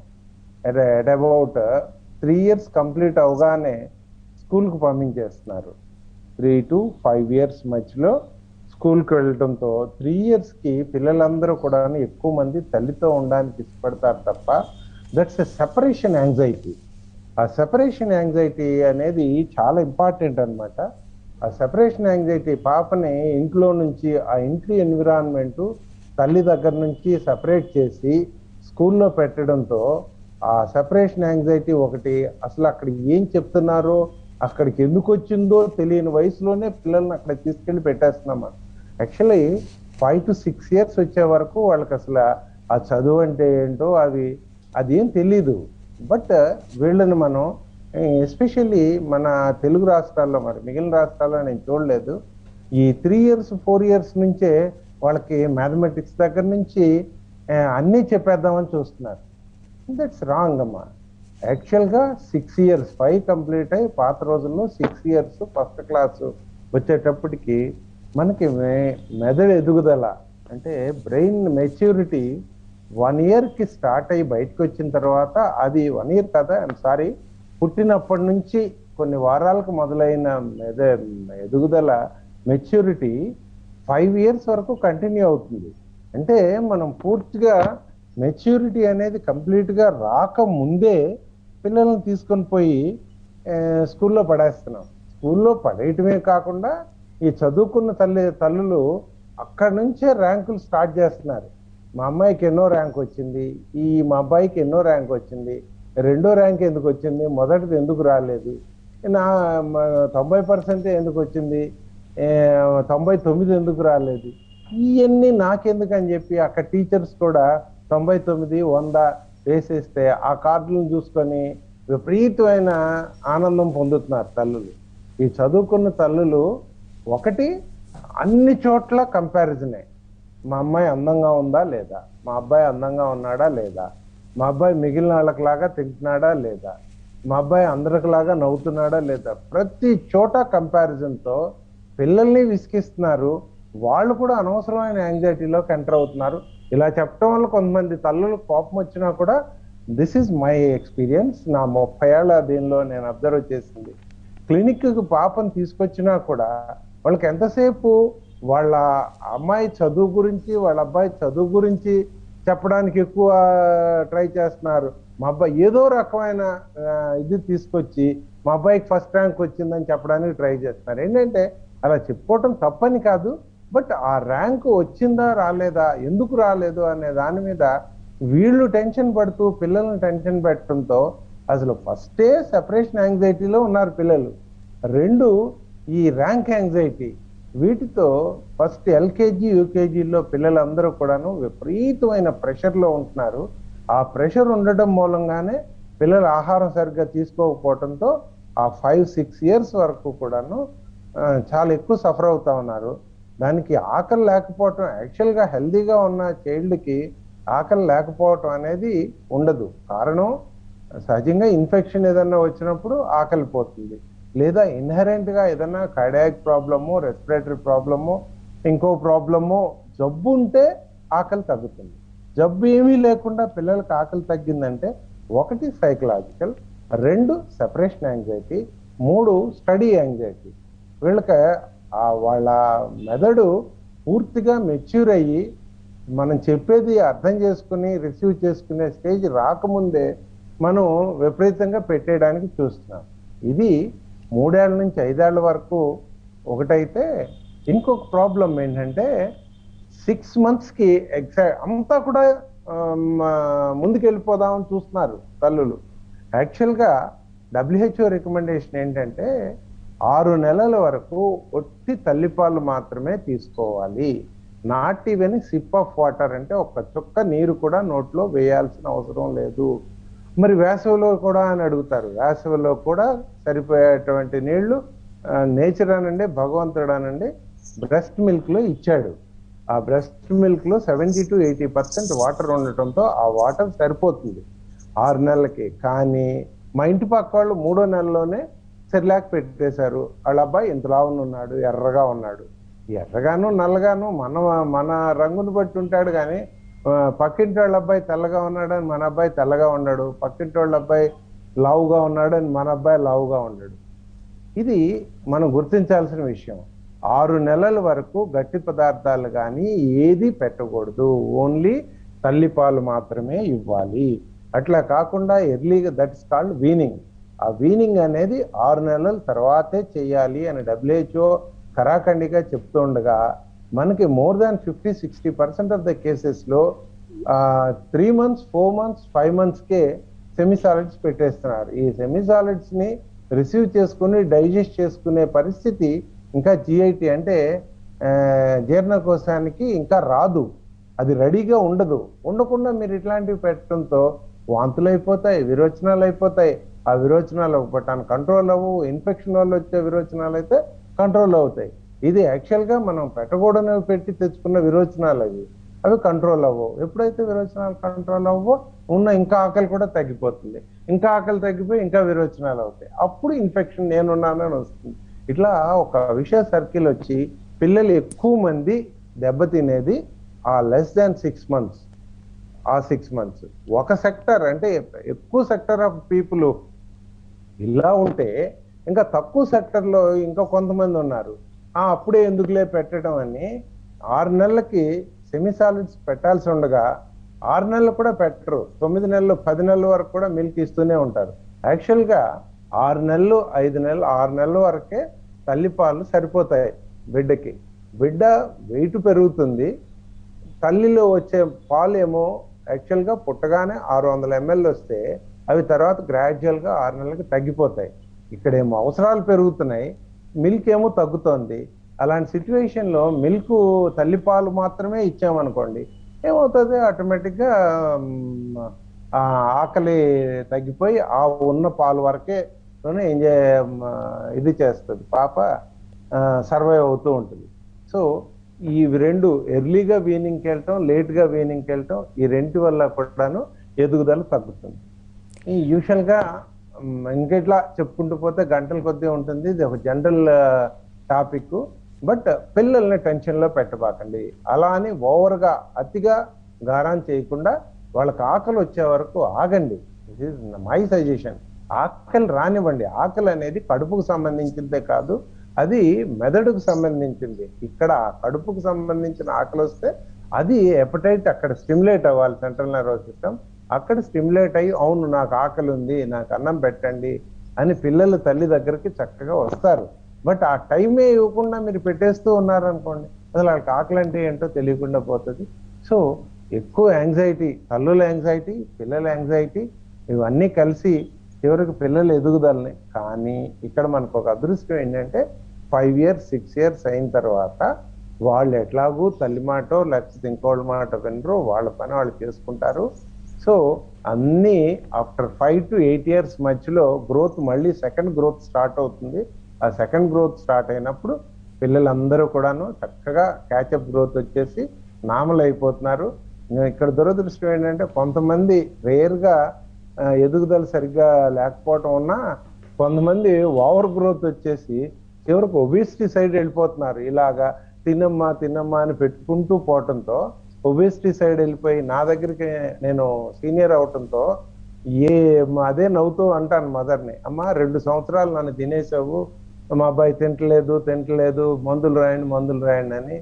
అట్ అబౌట్ 3 years కంప్లీట్ అవగానే స్కూల్కి పంపించేస్తున్నారు. 3 to 5 years మధ్యలో స్కూల్కి వెళ్ళటంతో 3 yearsకి పిల్లలందరూ కూడా ఎక్కువ మంది తల్లితో ఉండడానికి ఇష్టపడతారు తప్ప దట్స్ ఎ సెపరేషన్ యాంగ్జైటీ. ఆ సెపరేషన్ యాంగ్జైటీ అనేది చాలా ఇంపార్టెంట్ అనమాట. ఆ సెపరేషన్ యాంగ్జైటీ పాపని ఇంట్లో నుంచి, ఆ ఇంటి ఎన్విరాన్మెంట్ తల్లి దగ్గర నుంచి సెపరేట్ చేసి స్కూల్లో పెట్టడంతో ఆ సెపరేషన్ యాంగ్జైటీ ఒకటి, అసలు అక్కడ ఏం చెప్తున్నారో, అక్కడికి ఎందుకు వచ్చిందో తెలియని వయసులోనే పిల్లల్ని అక్కడ తీసుకెళ్ళి పెట్టేస్తున్నాం. యాక్చువల్లీ 5 to 6 years వచ్చే వరకు వాళ్ళకి అసలు ఆ చదువు అంటే ఏంటో అదేం తెలీదు. బట్ వీళ్ళని మనం ఎస్పెషల్లీ మన తెలుగు రాష్ట్రాల్లో, మరి మిగిలిన రాష్ట్రాల్లో నేను చూడలేదు, ఈ 3 years 4 years నుంచే వాళ్ళకి మ్యాథమెటిక్స్ దగ్గర నుంచి అన్నీ చెప్పేద్దామని చూస్తున్నారు. దట్స్ రాంగ్ అమ్మా. యాక్చువల్గా 6 years 5 కంప్లీట్ అయ్యి పాత రోజుల్లో 6 years ఫస్ట్ క్లాస్ వచ్చేటప్పటికి మనకి మెదడు ఎదుగుదల అంటే బ్రెయిన్ మెచ్యూరిటీ 1 yearకి స్టార్ట్ అయ్యి బయటకు వచ్చిన తర్వాత, అది 1 year కదా, ఐఎమ్ సారీ, పుట్టినప్పటి నుంచి కొన్ని వారాలకు మొదలైన ఎదుగుదల మెచ్యూరిటీ 5 years వరకు కంటిన్యూ అవుతుంది. అంటే మనం పూర్తిగా మెచ్యూరిటీ అనేది కంప్లీట్గా రాకముందే పిల్లల్ని తీసుకొని పోయి స్కూల్లో పడేస్తున్నాం. స్కూల్లో పడేయటమే కాకుండా ఈ చదువుకున్న తల్లులు అక్కడి నుంచే ర్యాంకులు స్టార్ట్ చేస్తున్నారు. మా అమ్మాయికి ఎన్నో ర్యాంక్ వచ్చింది, మా అబ్బాయికి ఎన్నో ర్యాంక్ వచ్చింది, 2వ ర్యాంక్ ఎందుకు వచ్చింది, మొదటిది ఎందుకు రాలేదు, 90% ఎందుకు వచ్చింది, 99 ఎందుకు రాలేదు, ఇవన్నీ నాకెందుకు అని చెప్పి అక్కడ టీచర్స్ కూడా 99, 100 వేసేస్తే ఆ కార్డులను చూసుకొని విపరీతమైన ఆనందం పొందుతున్నారు తల్లులు. ఈ చదువుకున్న తల్లులు ఒకటి అన్ని చోట్ల కంపారిజనే. మా అమ్మాయి అందంగా ఉందా లేదా, మా అబ్బాయి అందంగా ఉన్నాడా లేదా, మా అబ్బాయి మిగిలిన వాళ్ళకిలాగా తింటున్నాడా లేదా, మా అబ్బాయి అందరికిలాగా నవ్వుతున్నాడా లేదా, ప్రతి చోట కంపారిజన్తో పిల్లల్ని విసిగిస్తున్నారు. వాళ్ళు కూడా అనవసరమైన యాంగ్జైటీలోకి ఎంటర్ అవుతున్నారు. ఇలా చెప్పడం వల్ల కొంతమంది తల్లులు కోపం వచ్చినా కూడా, దిస్ ఈజ్ మై ఎక్స్పీరియన్స్, నా 30 ఏళ్ళ దీనిలో నేను అబ్జర్వ్ చేసింది. క్లినిక్కి పాపను తీసుకొచ్చినా కూడా వాళ్ళకి ఎంతసేపు వాళ్ళ అమ్మాయి చదువు గురించి, వాళ్ళ అబ్బాయి చదువు గురించి చెప్పడానికి ఎక్కువ ట్రై చేస్తున్నారు. మా అబ్బాయి ఏదో రకమైన ఇది తీసుకొచ్చి మా అబ్బాయికి ఫస్ట్ ర్యాంక్ వచ్చిందని చెప్పడానికి ట్రై చేస్తున్నారు. ఏంటంటే అలా చెప్పుకోవటం తప్పని కాదు, బట్ ఆ ర్యాంక్ వచ్చిందా రాలేదా, ఎందుకు రాలేదు అనే దాని మీద వీళ్ళు టెన్షన్ పడుతూ పిల్లల్ని టెన్షన్ పెట్టడంతో అసలు ఫస్టే సెపరేషన్ యాంగ్జైటీలో ఉన్నారు పిల్లలు. 2 ఈ ర్యాంక్ యాంగ్జైటీ, వీటితో ఫస్ట్ ఎల్కేజీ యూకేజీలో పిల్లలందరూ కూడాను విపరీతమైన ప్రెషర్లో ఉంటున్నారు. ఆ ప్రెషర్ ఉండడం మూలంగానే పిల్లలు ఆహారం సరిగ్గా తీసుకోకపోవడంతో ఆ 5-6 ఇయర్స్ వరకు కూడాను చాలా ఎక్కువ సఫర్ అవుతా ఉన్నారు. దానికి ఆకలి లేకపోవటం, యాక్చువల్గా హెల్దీగా ఉన్న చైల్డ్కి ఆకలి లేకపోవటం అనేది ఉండదు. కారణం సహజంగా ఇన్ఫెక్షన్ ఏదన్నా వచ్చినప్పుడు ఆకలి పోతుంది, లేదా ఇన్హెరెంట్గా ఏదన్నా కార్డియాక్ ప్రాబ్లము, రెస్పిరేటరీ ప్రాబ్లము, ఇంకో ప్రాబ్లము, జబ్బు ఉంటే ఆకలి తగ్గుతుంది. జబ్బు ఏమీ లేకుండా పిల్లలకి ఆకలి తగ్గిందంటే 1 psychological, 2 separation anxiety, 3 study anxiety. వీళ్ళకి వాళ్ళ మెదడు పూర్తిగా మెచ్యూర్ అయ్యి మనం చెప్పేది అర్థం చేసుకుని రిసీవ్ చేసుకునే స్టేజ్ రాకముందే మనం విపరీతంగా పెట్టేయడానికి చూస్తున్నాం. ఇది 3 ఏళ్ల నుంచి 5 ఏళ్ల వరకు ఒకటైతే, ఇంకొక ప్రాబ్లం ఏంటంటే 6 monthsకి అంతా కూడా ముందుకు వెళ్ళిపోదామని చూస్తున్నారు తల్లులు. యాక్చువల్గా WHO రికమెండేషన్ ఏంటంటే 6 నెలల వరకు ఒట్టి తల్లిపాలు మాత్రమే తీసుకోవాలి. Not even SIP of water, అంటే ఒక్క చుక్క నీరు కూడా నోట్లో వేయాల్సిన అవసరం లేదు. మరి వేసవిలో కూడా అని అడుగుతారు. వేసవిలో కూడా సరిపోయేటువంటి నీళ్లు నేచర్ అనండి, భగవంతుడు అనండి, బ్రెస్ట్ మిల్క్లో ఇచ్చాడు. ఆ బ్రెస్ట్ మిల్క్లో 70 to 80% వాటర్ ఉండటంతో ఆ వాటర్ సరిపోతుంది 6 నెలలకి. కానీ మా ఇంటి పక్క వాళ్ళు 3వ నెలలోనే సెర్లాక్ పెట్టేశారు. వాళ్ళ అబ్బాయి ఇంత లావున ఉన్నాడు, ఎర్రగా ఉన్నాడు. ఎర్రగాను నల్లగాను మన రంగును బట్టి ఉంటాడు, కానీ పక్కింటి వాళ్ళ అబ్బాయి తెల్లగా ఉన్నాడని మన అబ్బాయి తెల్లగా ఉన్నాడు, పక్కింటి వాళ్ళ అబ్బాయి లావుగా ఉన్నాడని మన అబ్బాయి లావుగా ఉన్నాడు. ఇది మనం గుర్తించాల్సిన విషయం. 6 నెలల వరకు గట్టి పదార్థాలు కానీ ఏది పెట్టకూడదు, ఓన్లీ తల్లిపాలు మాత్రమే ఇవ్వాలి. అట్లా కాకుండా ఎర్లీగా, దట్ ఇస్ కాల్డ్ వీనింగ్. ఆ వీనింగ్ అనేది 6 నెలల తర్వాతే చేయాలి అని WHO కరాఖండిగా చెప్తుండగా, మనకి మోర్ దాన్ 50-60% ఆఫ్ ద కేసెస్లో 3 months, 4 months, 5 monthsకే సెమీసాలిడ్స్ పెట్టేస్తున్నారు. ఈ సెమీసాలిడ్స్ని రిసీవ్ చేసుకుని డైజెస్ట్ చేసుకునే పరిస్థితి ఇంకా GIT అంటే జీర్ణకోశానికి ఇంకా రాదు, అది రెడీగా ఉండదు. ఉండకుండా మీరు ఇట్లాంటివి పెట్టడంతో వాంతులు అయిపోతాయి, విరోచనాలు అయిపోతాయి. ఆ విరోచనాలు ఒకటాన్ని కంట్రోల్ అవ్వవు. ఇన్ఫెక్షన్ వల్ల వచ్చే విరోచనాలు అయితే కంట్రోల్ అవుతాయి. ఇది యాక్చువల్గా మనం పెట్టకూడని పెట్టి తెచ్చుకున్న విరోచనాలు అవి కంట్రోల్ అవ్వవు. ఎప్పుడైతే విరోచనాలు కంట్రోల్ అవ్వవో ఉన్న ఇంకా ఆకలి కూడా తగ్గిపోతుంది. ఇంకా ఆకలి తగ్గిపోయి ఇంకా విరోచనాలు అవుతాయి. అప్పుడు ఇన్ఫెక్షన్ నేనున్నానని వస్తుంది. ఇట్లా ఒక విషయ సర్కిల్ వచ్చి పిల్లలు ఎక్కువ మంది దెబ్బతినేది ఆ లెస్ దాన్ 6 months. ఆ 6 months ఒక సెక్టర్, అంటే ఎక్కువ సెక్టర్ ఆఫ్ పీపుల్ ఇలా ఉంటే ఇంకా తక్కువ సెక్టర్లో ఇంకా కొంతమంది ఉన్నారు. అప్పుడే ఎందుకులే పెట్టడం అని 6 నెలలకి సెమీసాలిడ్స్ పెట్టాల్సి ఉండగా 6 నెలలు కూడా పెట్టరు. 9 నెలలు 10 నెలల వరకు కూడా మిల్క్ ఇస్తూనే ఉంటారు. యాక్చువల్గా 6 నెలలు 5 నెలలు 6 నెలల వరకే తల్లిపాలు సరిపోతాయి బిడ్డకి. బిడ్డ వెయిట్ పెరుగుతుంది, తల్లిలో వచ్చే పాలు ఏమో యాక్చువల్గా పుట్టగానే 600 ml వస్తే అవి తర్వాత గ్రాడ్యువల్గా 6 నెలలకి తగ్గిపోతాయి. ఇక్కడేమో అవసరాలు పెరుగుతున్నాయి, మిల్క్ ఏమో తగ్గుతోంది. అలాంటి సిచ్యువేషన్లో మిల్క్ తల్లిపాలు మాత్రమే ఇచ్చామనుకోండి, ఏమవుతుంది, ఆటోమేటిక్గా ఆకలి తగ్గిపోయి ఆ ఉన్న పాలు వరకే ఎంజాయ్ ఇది చేస్తుంది పాప, సర్వైవ్ అవుతూ ఉంటుంది. సో ఈ రెండు ఎర్లీగా వీనింగ్కి వెళ్ళటం, లేట్గా వీనింగ్కి వెళ్ళటం, ఈ రెంటి వల్ల కూడాను ఎదుగుదల తగ్గుతుంది. ఈ యూజువల్గా ఇంకెట్లా చెప్పుకుంటూ పోతే గంటల కొద్దీ ఉంటుంది. ఇది ఒక జనరల్ టాపిక్. బట్ పిల్లల్ని టెన్షన్లో పెట్టబాకండి. అలా అని ఓవర్గా అతిగా గారం చేయకుండా వాళ్ళకి ఆకలి వచ్చే వరకు ఆగండి. This is my suggestion. ఆకలి రానివ్వండి. ఆకలి అనేది కడుపుకు సంబంధించిందే కాదు, అది మెదడుకు సంబంధించింది. ఇక్కడ కడుపుకు సంబంధించిన ఆకలి వస్తే అది ఎపటైట్ అక్కడ స్టిమ్యులేట్ అవ్వాలి, సెంట్రల్ నర్వస్ సిస్టమ్. అక్కడ స్టిమ్యులేట్ అయ్యి అవును నాకు ఆకలి ఉంది, నాకు అన్నం పెట్టండి అని పిల్లలు తల్లి దగ్గరికి చక్కగా వస్తారు. బట్ ఆ టైమే ఇవ్వకుండా మీరు పెట్టేస్తూ ఉన్నారనుకోండి, అసలు వాళ్ళకి ఆకలి అంటే ఏంటో తెలియకుండా పోతుంది. సో ఎక్కువ యాంగ్జైటీ, తల్లుల యాంగ్జైటీ, పిల్లల యాంగ్జైటీ, ఇవన్నీ కలిసి చివరికి పిల్లల ఎదుగుదలని. కానీ ఇక్కడ మనకు ఒక అదృష్టం ఏంటంటే 5 years 6 years అయిన తర్వాత వాళ్ళు ఎట్లాగూ తల్లి మాటో లేకపోతే ఇంకోళ్ళ మాట వినరు, వాళ్ళ పని వాళ్ళు చేసుకుంటారు. సో అన్నీ ఆఫ్టర్ 5 to 8 years మధ్యలో గ్రోత్ మళ్ళీ సెకండ్ గ్రోత్ స్టార్ట్ అవుతుంది. ఆ సెకండ్ గ్రోత్ స్టార్ట్ అయినప్పుడు పిల్లలందరూ కూడాను చక్కగా క్యాచప్ గ్రోత్ వచ్చేసి నార్మల్ అయిపోతున్నారు. ఇక్కడ దురదృష్టం ఏంటంటే కొంతమంది రేర్గా ఎదుగుదల సరిగ్గా లేకపోవటం ఉన్నా కొంతమంది ఓవర్ గ్రోత్ వచ్చేసి చివరికి ఒబేసిటీ సైడ్ వెళ్ళిపోతున్నారు. ఇలాగా తినమ్మా తినమ్మా అని పెట్టుకుంటూ పోవటంతో ఒబేసిటీ సైడ్ వెళ్ళిపోయి నా దగ్గరికి నేను సీనియర్ అవటంతో అదే నవ్వుతూ అంటాను మదర్ని, అమ్మా 2 సంవత్సరాలు నన్ను తినేసావు, మా అబ్బాయి తింటలేదు, మందులు రాయండి అని.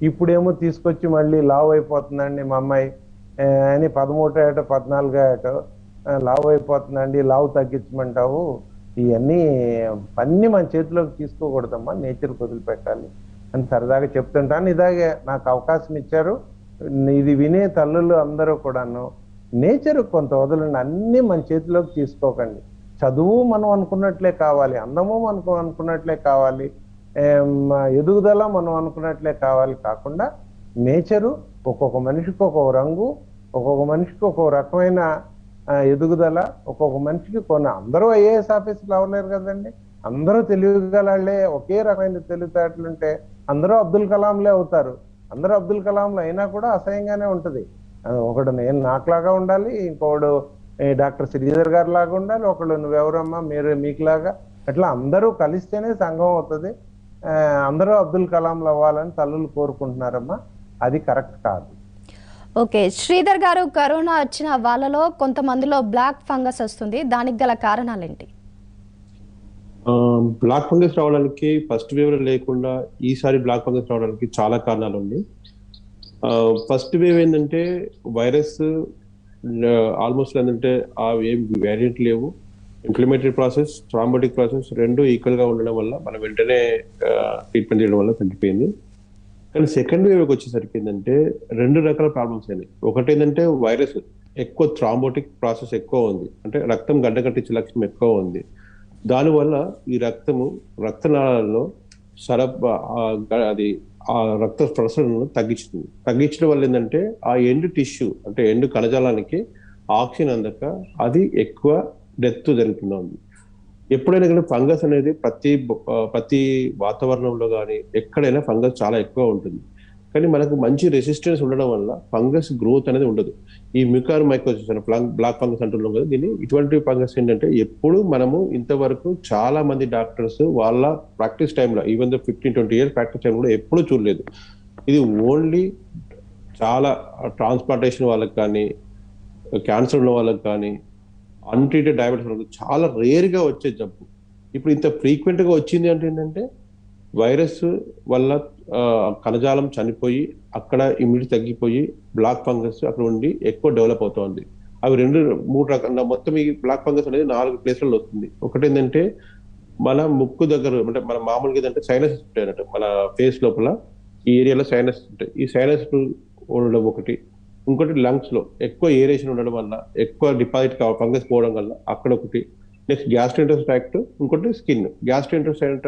ఇప్పుడేమో తీసుకొచ్చి మళ్ళీ లావ్ అయిపోతుందండి మా అమ్మాయి అని 13 ఏటో 14 ఏటో లావ్ అయిపోతుందండి, లావ్ తగ్గించమంటావు. ఇవన్నీ మన చేతిలోకి తీసుకోకూడదమ్మా, నేచర్ వదిలిపెట్టాలి అని సరదాగా చెప్తుంటాను. ఇలాగే నాకు అవకాశం ఇచ్చారు. ఇది వినే తల్లులు అందరూ కూడాను నేచర్ కొంత వదలండి, అన్నీ మన చేతిలోకి తీసుకోకండి. చదువు మనం అనుకున్నట్లే కావాలి, అందము మనకు అనుకున్నట్లే కావాలి, ఎదుగుదల మనం అనుకున్నట్లే కావాలి కాకుండా నేచరు ఒక్కొక్క మనిషికి ఒక్కొక్క రంగు, ఒక్కొక్క మనిషికి ఒక్కొక్క రకమైన ఎదుగుదల, ఒక్కొక్క మనిషికి అందరూ ఐఏఎస్ ఆఫీసర్లు అవ్వలేరు కదండి. అందరూ తెలివిగలే, ఒకే రకమైన తెలివితేటలుంటే అందరూ అబ్దుల్ కలాంలే అవుతారు. అందరూ అబ్దుల్ కలాంలు అయినా కూడా అసహ్యంగానే ఉంటుంది. ఒకడు నేను నాకులాగా ఉండాలి, ఇంకొకడు డాక్టర్ శ్రీధర్ గారి లాగా ఉండాలి, ఒకళ్ళు నువ్వెవరమ్మా మీరు మీకులాగా, అట్లా అందరూ కలిస్తేనే సంఘం అవుతుంది. అందరూ అబ్దుల్ కలాంలు అవ్వాలని తల్లులు కోరుకుంటున్నారమ్మా, అది కరెక్ట్ కాదు. ఓకే శ్రీధర్ గారు, కరోనా వచ్చిన వాళ్ళలో కొంతమందిలో బ్లాక్ ఫంగస్ వస్తుంది, దానికి గల కారణాలేంటి? బ్లాక్ ఫంగస్ రావడానికి ఫస్ట్ వేవ్ లేకుండా ఈసారి బ్లాక్ ఫంగస్ రావడానికి చాలా కారణాలు ఉన్నాయి. ఫస్ట్ వేవ్ ఏంటంటే వైరస్ ఆల్మోస్ట్ ఏంటంటే ఏం వేరియంట్ లేవు, ఇన్ఫ్లమేటరీ ప్రాసెస్, థ్రాంబోటిక్ ప్రాసెస్ రెండు ఈక్వల్ గా ఉండడం వల్ల మనం వెంటనే ట్రీట్మెంట్ చేయడం వల్ల తగ్గిపోయింది. కానీ సెకండ్ వేవ్ వచ్చేసరికి ఏంటంటే 2 రకాల ప్రాబ్లమ్స్ అయినాయి. ఒకటి ఏంటంటే వైరస్ ఎక్కువ థ్రాంబోటిక్ ప్రాసెస్ ఎక్కువ ఉంది, అంటే రక్తం గడ్డకట్టించే లక్షణం ఎక్కువ ఉంది. దానివల్ల ఈ రక్తనాళాలలో అది ఆ రక్త ప్రసరణను తగ్గించడం వల్ల ఏంటంటే ఆ ఎండ్ టిష్యూ అంటే ఎండు కణజాలానికి ఆక్సిజన్ అందక అది ఎక్కువ డెత్ జరుగుతుంది. ఎప్పుడైనా కానీ ఫంగస్ అనేది ప్రతి వాతావరణంలో కానీ ఎక్కడైనా ఫంగస్ చాలా ఎక్కువ ఉంటుంది. కానీ మనకు మంచి రెసిస్టెన్స్ ఉండడం వల్ల ఫంగస్ గ్రోత్ అనేది ఉండదు. ఈ మ్యూకార్ మైకోసిస్ అనే బ్లాక్ ఫంగస్ అంటున్నాం కదా, దీన్ని ఇటువంటి ఫంగస్ ఏంటంటే ఎప్పుడు మనము ఇంతవరకు చాలా మంది డాక్టర్స్ వాళ్ళ ప్రాక్టీస్ టైంలో ఈవెన్ 15-20 years ప్రాక్టీస్ టైం కూడా ఎప్పుడూ చూడలేదు. ఇది ఓన్లీ చాలా ట్రాన్స్ప్లాంటేషన్ వాళ్ళకి కానీ, క్యాన్సర్ ఉన్న వాళ్ళకి కానీ, అన్ట్రీటెడ్ డయాబెటీస్ వాళ్ళకి చాలా రేర్గా వచ్చే జబ్బు. ఇప్పుడు ఇంత ఫ్రీక్వెంట్ గా వచ్చింది అంటే ఏంటంటే వైరస్ వల్ల కణజాలం చనిపోయి అక్కడ ఇమ్యూనిటీ తగ్గిపోయి బ్లాక్ ఫంగస్ అక్కడ ఉండి ఎక్కువ డెవలప్ అవుతుంది. అవి 2-3 రకాల మొత్తం ఈ బ్లాక్ ఫంగస్ అనేది 4 ప్లేస్లలో వస్తుంది. ఒకటి ఏంటంటే మన ముక్కు దగ్గర, అంటే మన మామూలుగా ఏంటంటే సైనస్ ఉంటాయి అన్నట్టు, మన ఫేస్ లోపల ఈ ఏరియాలో సైనస్ ఉంటాయి. ఈ సైనస్ ఉండడం ఒకటి. ఇంకోటి లంగ్స్ లో ఎక్కువ ఏరేషన్ ఉండడం వల్ల ఎక్కువ డిపాజిట్ ఫంగస్ పోవడం వల్ల అక్కడ ఒకటి. నెక్స్ట్ గ్యాస్ట్రోఇంటెస్టైనల్ ట్రాక్ట్, ఇంకోటి స్కిన్. గ్యాస్ట్రోఇంటెస్టైనల్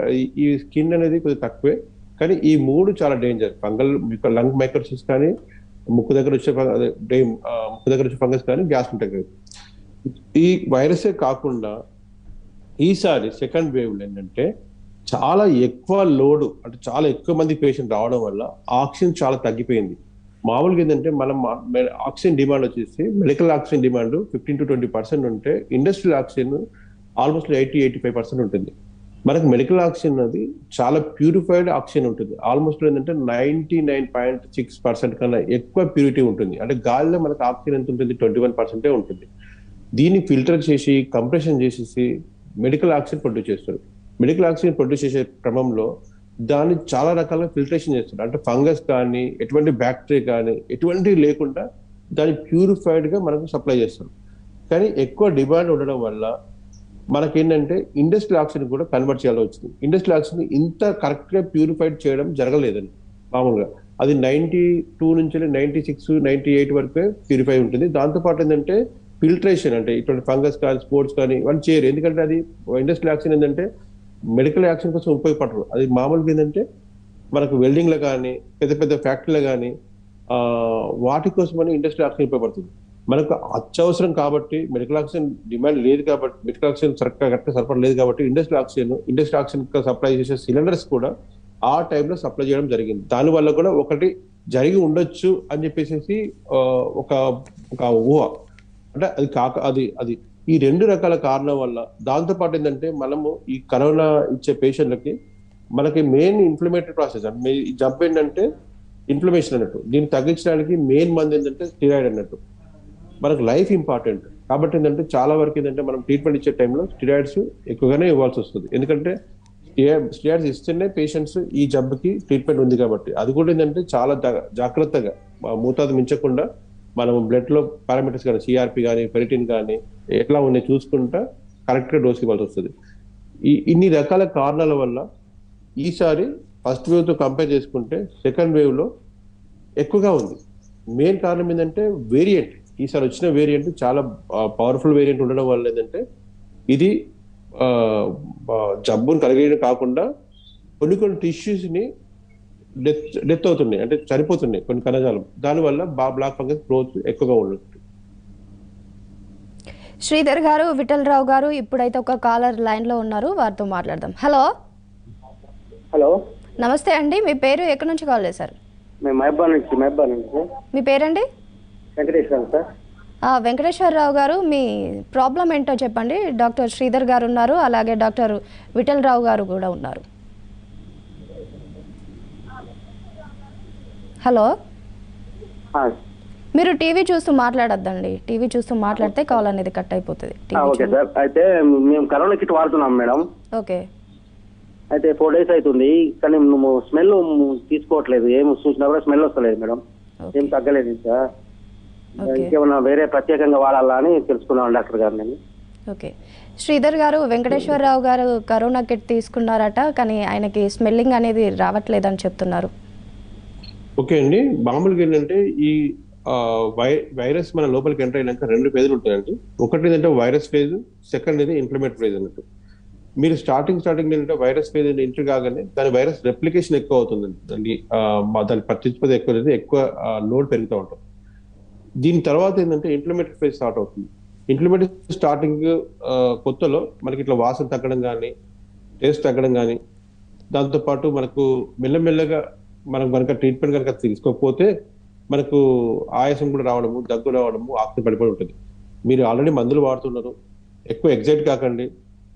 ఈ స్కిన్ అనేది కొద్దిగా తక్కువే, కానీ ఈ 3 చాలా డేంజర్. ఫంగల్ లంగ్ మైక్రోసిస్ కానీ ముక్కు దగ్గర వచ్చే ముక్కు దగ్గర వచ్చే ఫంగస్ కానీ గ్యాస్ట్రిక్. ఈ వైరసే కాకుండా ఈసారి సెకండ్ వేవ్ ఏంటంటే చాలా ఎక్కువ లోడ్, అంటే చాలా ఎక్కువ మంది పేషెంట్ రావడం వల్ల ఆక్సిజన్ చాలా తగ్గిపోయింది. మామూలుగా ఏంటంటే మనం ఆక్సిజన్ డిమాండ్ వచ్చేసి మెడికల్ ఆక్సిజన్ డిమాండ్ 15-20% ఉంటే ఇండస్ట్రియల్ ఆక్సిజన్ ఆల్మోస్ట్ 80-85% ఉంటుంది. మనకు మెడికల్ ఆక్సిజన్ అది చాలా ప్యూరిఫైడ్ ఆక్సిజన్ ఉంటుంది. ఆల్మోస్ట్ ఏంటంటే 99.6% కన్నా ఎక్కువ ప్యూరిటీ ఉంటుంది. అంటే గాలిలో మనకు ఆక్సిజన్ ఎంత ఉంటుంది, 21% ఉంటుంది. దీన్ని ఫిల్టర్ చేసి కంప్రెషన్ చేసేసి మెడికల్ ఆక్సిజన్ ప్రొడ్యూస్ చేస్తారు. మెడికల్ ఆక్సిజన్ ప్రొడ్యూస్ చేసే క్రమంలో దాన్ని చాలా రకాల ఫిల్టరేషన్ చేస్తారు. అంటే ఫంగస్ కానీ ఎటువంటి బ్యాక్టీరియా కానీ ఎటువంటివి లేకుండా దాన్ని ప్యూరిఫైడ్ గా మనకు సప్లై చేస్తారు. కానీ ఎక్కువ డిమాండ్ ఉండడం వల్ల మనకేంటంటే ఇండస్ట్రియల్ ఆక్సిజన్ కూడా కన్వర్ట్ చేయాల్సి వచ్చింది. ఇండస్ట్రియల్ ఆక్సిజన్ ఇంత కరెక్ట్ గా ప్యూరిఫైడ్ చేయడం జరగలేదండి. మామూలుగా అది 92 నుంచి 96-98 వరకే ప్యూరిఫై ఉంటుంది. దాంతోపాటు ఏంటంటే ఫిల్టరేషన్, అంటే ఇటువంటి ఫంగస్ కానీ స్పోర్ట్స్ కానీ వాళ్ళు చేయరు. ఎందుకంటే అది ఇండస్ట్రియల్ ఆక్సిజన్ ఏంటంటే మెడికల్ ఆక్సిజన్ కోసం ఉపయోగపడరు. అది మామూలుగా ఏంటంటే మనకు వెల్డింగ్లో కానీ పెద్ద పెద్ద ఫ్యాక్టరీలో కానీ వాటి కోసమని ఇండస్ట్రియల్ ఆక్సిజన్ ఉపయోగపడుతుంది. మనకు అత్యవసరం కాబట్టి మెడికల్ ఆక్సిజన్ డిమాండ్ లేదు కాబట్టి, మెడికల్ ఆక్సిజన్ కరెక్ట్గా సరఫరా లేదు కాబట్టి ఇండస్ట్రియల్ ఆక్సిజన్ సప్లై చేసే సిలిండర్స్ కూడా ఆ టైంలో సప్లై చేయడం జరిగింది. దానివల్ల కూడా ఒకటి జరిగి ఉండొచ్చు అని చెప్పేసి ఒక ఊహ. అంటే అది కాక అది ఈ రెండు రకాల కారణం వల్ల, దాంతోపాటు ఏంటంటే మనము ఈ కరోనా ఇచ్చే పేషెంట్లకి మనకి మెయిన్ ఇన్ఫ్లమేటరీ ప్రాసెస్ అంటే ఈ జబ్బు ఏంటంటే ఇన్ఫ్లమేషన్ అన్నట్టు. దీన్ని తగ్గించడానికి మెయిన్ మంది ఏంటంటే స్టిరాయిడ్ అన్నట్టు. మనకు లైఫ్ ఇంపార్టెంట్ కాబట్టి ఏంటంటే చాలా వరకు ఏంటంటే మనం ట్రీట్మెంట్ ఇచ్చే టైంలో స్టిరాయిడ్స్ ఎక్కువగానే ఇవ్వాల్సి వస్తుంది. ఎందుకంటే స్టిరాయిడ్స్ ఇస్తేనే పేషెంట్స్ ఈ జబ్బుకి ట్రీట్మెంట్ ఉంది కాబట్టి. అది కూడా ఏంటంటే చాలా జాగ్రత్తగా మోతాదు మించకుండా మనం బ్లడ్ లో పారామీటర్స్ కానీ సిఆర్పి కానీ ఫెరిటిన్ కానీ ఎట్లా ఉన్నాయి చూసుకుంటా కరెక్ట్ గా డోస్ ఇవ్వాల్సి వస్తుంది. ఇన్ని రకాల కారణాల వల్ల ఈసారి ఫస్ట్ వేవ్ తో కంపేర్ చేసుకుంటే సెకండ్ వేవ్ లో ఎక్కువగా ఉంది. మెయిన్ కారణం ఏంటంటే వేరియంట్, ఈసారి వచ్చిన వేరియంట్ చాలా పవర్ఫుల్ వేరియంట్ ఉండడం వల్ల ఏంటంటే ఇది జబ్బును కలిగేయడం కాకుండా కొన్ని టిష్యూస్ ని డెత్ అవుతున్నాయి, అంటే చనిపోతున్నాయి కొన్ని కణజాలం. దానివల్ల బ్లాక్ ఫంగస్ గ్రోత్ ఎక్కువగా ఉంటుంది. శ్రీధర్ గారు, విఠలరావు గారు, ఇప్పుడైతే ఒక కాలర్ లైన్ లో ఉన్నారు, వారితో మాట్లాడదాం. హలో హలో, నమస్తే అండి. మీ పేరు ఎక్కడి నుంచి కాల్ చేశారు? మేము మహబాద్ నుంచి. మీ పేరండి? వెంకటేశ్వర సార్. వెంకటేశ్వరరావు గారు, మీ ప్రాబ్లం ఏంటో చెప్పండి. డాక్టర్ శ్రీధర్ గారు ఉన్నారు, అలాగే డాక్టర్ విఠలరావు గారు కూడా ఉన్నారు. హలో, మీరు టీవీ చూస్తూ మాట్లాడొద్దండి. టీవీ చూస్తూ మాట్లాడితే కాల్ అనేది కట్ అయిపోతుంది. Okay sir. అయితే మేము కరోనా కిట్ వాడుతున్నాం మేడం. ఓకే. అయితే 4 days అవుతుంది, కానీ స్మెల్ తీసుకోవట్లేదు. ఏం చూసినా కూడా స్మెల్ వస్తలేదు మేడం. ఏం తగ్గలేదు సార్. ఇంకేమన్నా వేరే ప్రత్యేకంగా వాడాలా అని తెలుసుకున్నాం డాక్టర్ గారు నేను. ఓకే. శ్రీధర్ గారు, వెంకటేశ్వరరావు గారు కరోనా కిట్ తీసుకున్నారట, కానీ ఆయనకి స్మెల్లింగ్ అనేది రావట్లేదని చెప్తున్నారు. ఓకే అండి, మామూలుగా ఏంటంటే ఈ వైరస్ మన లోపలికి ఎంటర్ అయినాక 2 ఫేజ్లు ఉంటాయండి. ఒకటి ఏంటంటే వైరస్ ఫేజ్, సెకండ్ ఇది ఇన్ఫ్లమేటరీ ఫేజ్ అన్నట్టు. మీరు స్టార్టింగ్ ఏంటంటే వైరస్ ఫేజ్ ఎంట్రీ కాగానే దాని వైరస్ రెప్లికేషన్ ఎక్కువ అవుతుంది. దాని ప్రత్యుత్పత్తి ఎక్కువ లోడ్ పెరుగుతూ ఉంటుంది. దీని తర్వాత ఏంటంటే ఇన్ఫ్లమేటరీ ఫేజ్ స్టార్ట్ అవుతుంది. ఇన్ఫ్లమేటరీ స్టార్టింగ్ కొత్తలో మనకి ఇట్లా వాసన తగ్గడం కానీ, టేస్ట్ తగ్గడం కానీ, దాంతోపాటు మనకు మెల్లమెల్లగా మనం కనుక ట్రీట్మెంట్ కనుక తీసుకోకపోతే మనకు ఆయాసం కూడా రావడము, దగ్గు రావడము, ఆక్సిజన్ పడిపోయి ఉంటుంది. మీరు ఆల్రెడీ మందులు వాడుతున్నారు, ఎక్కువ ఎగ్జైట్ కాకండి.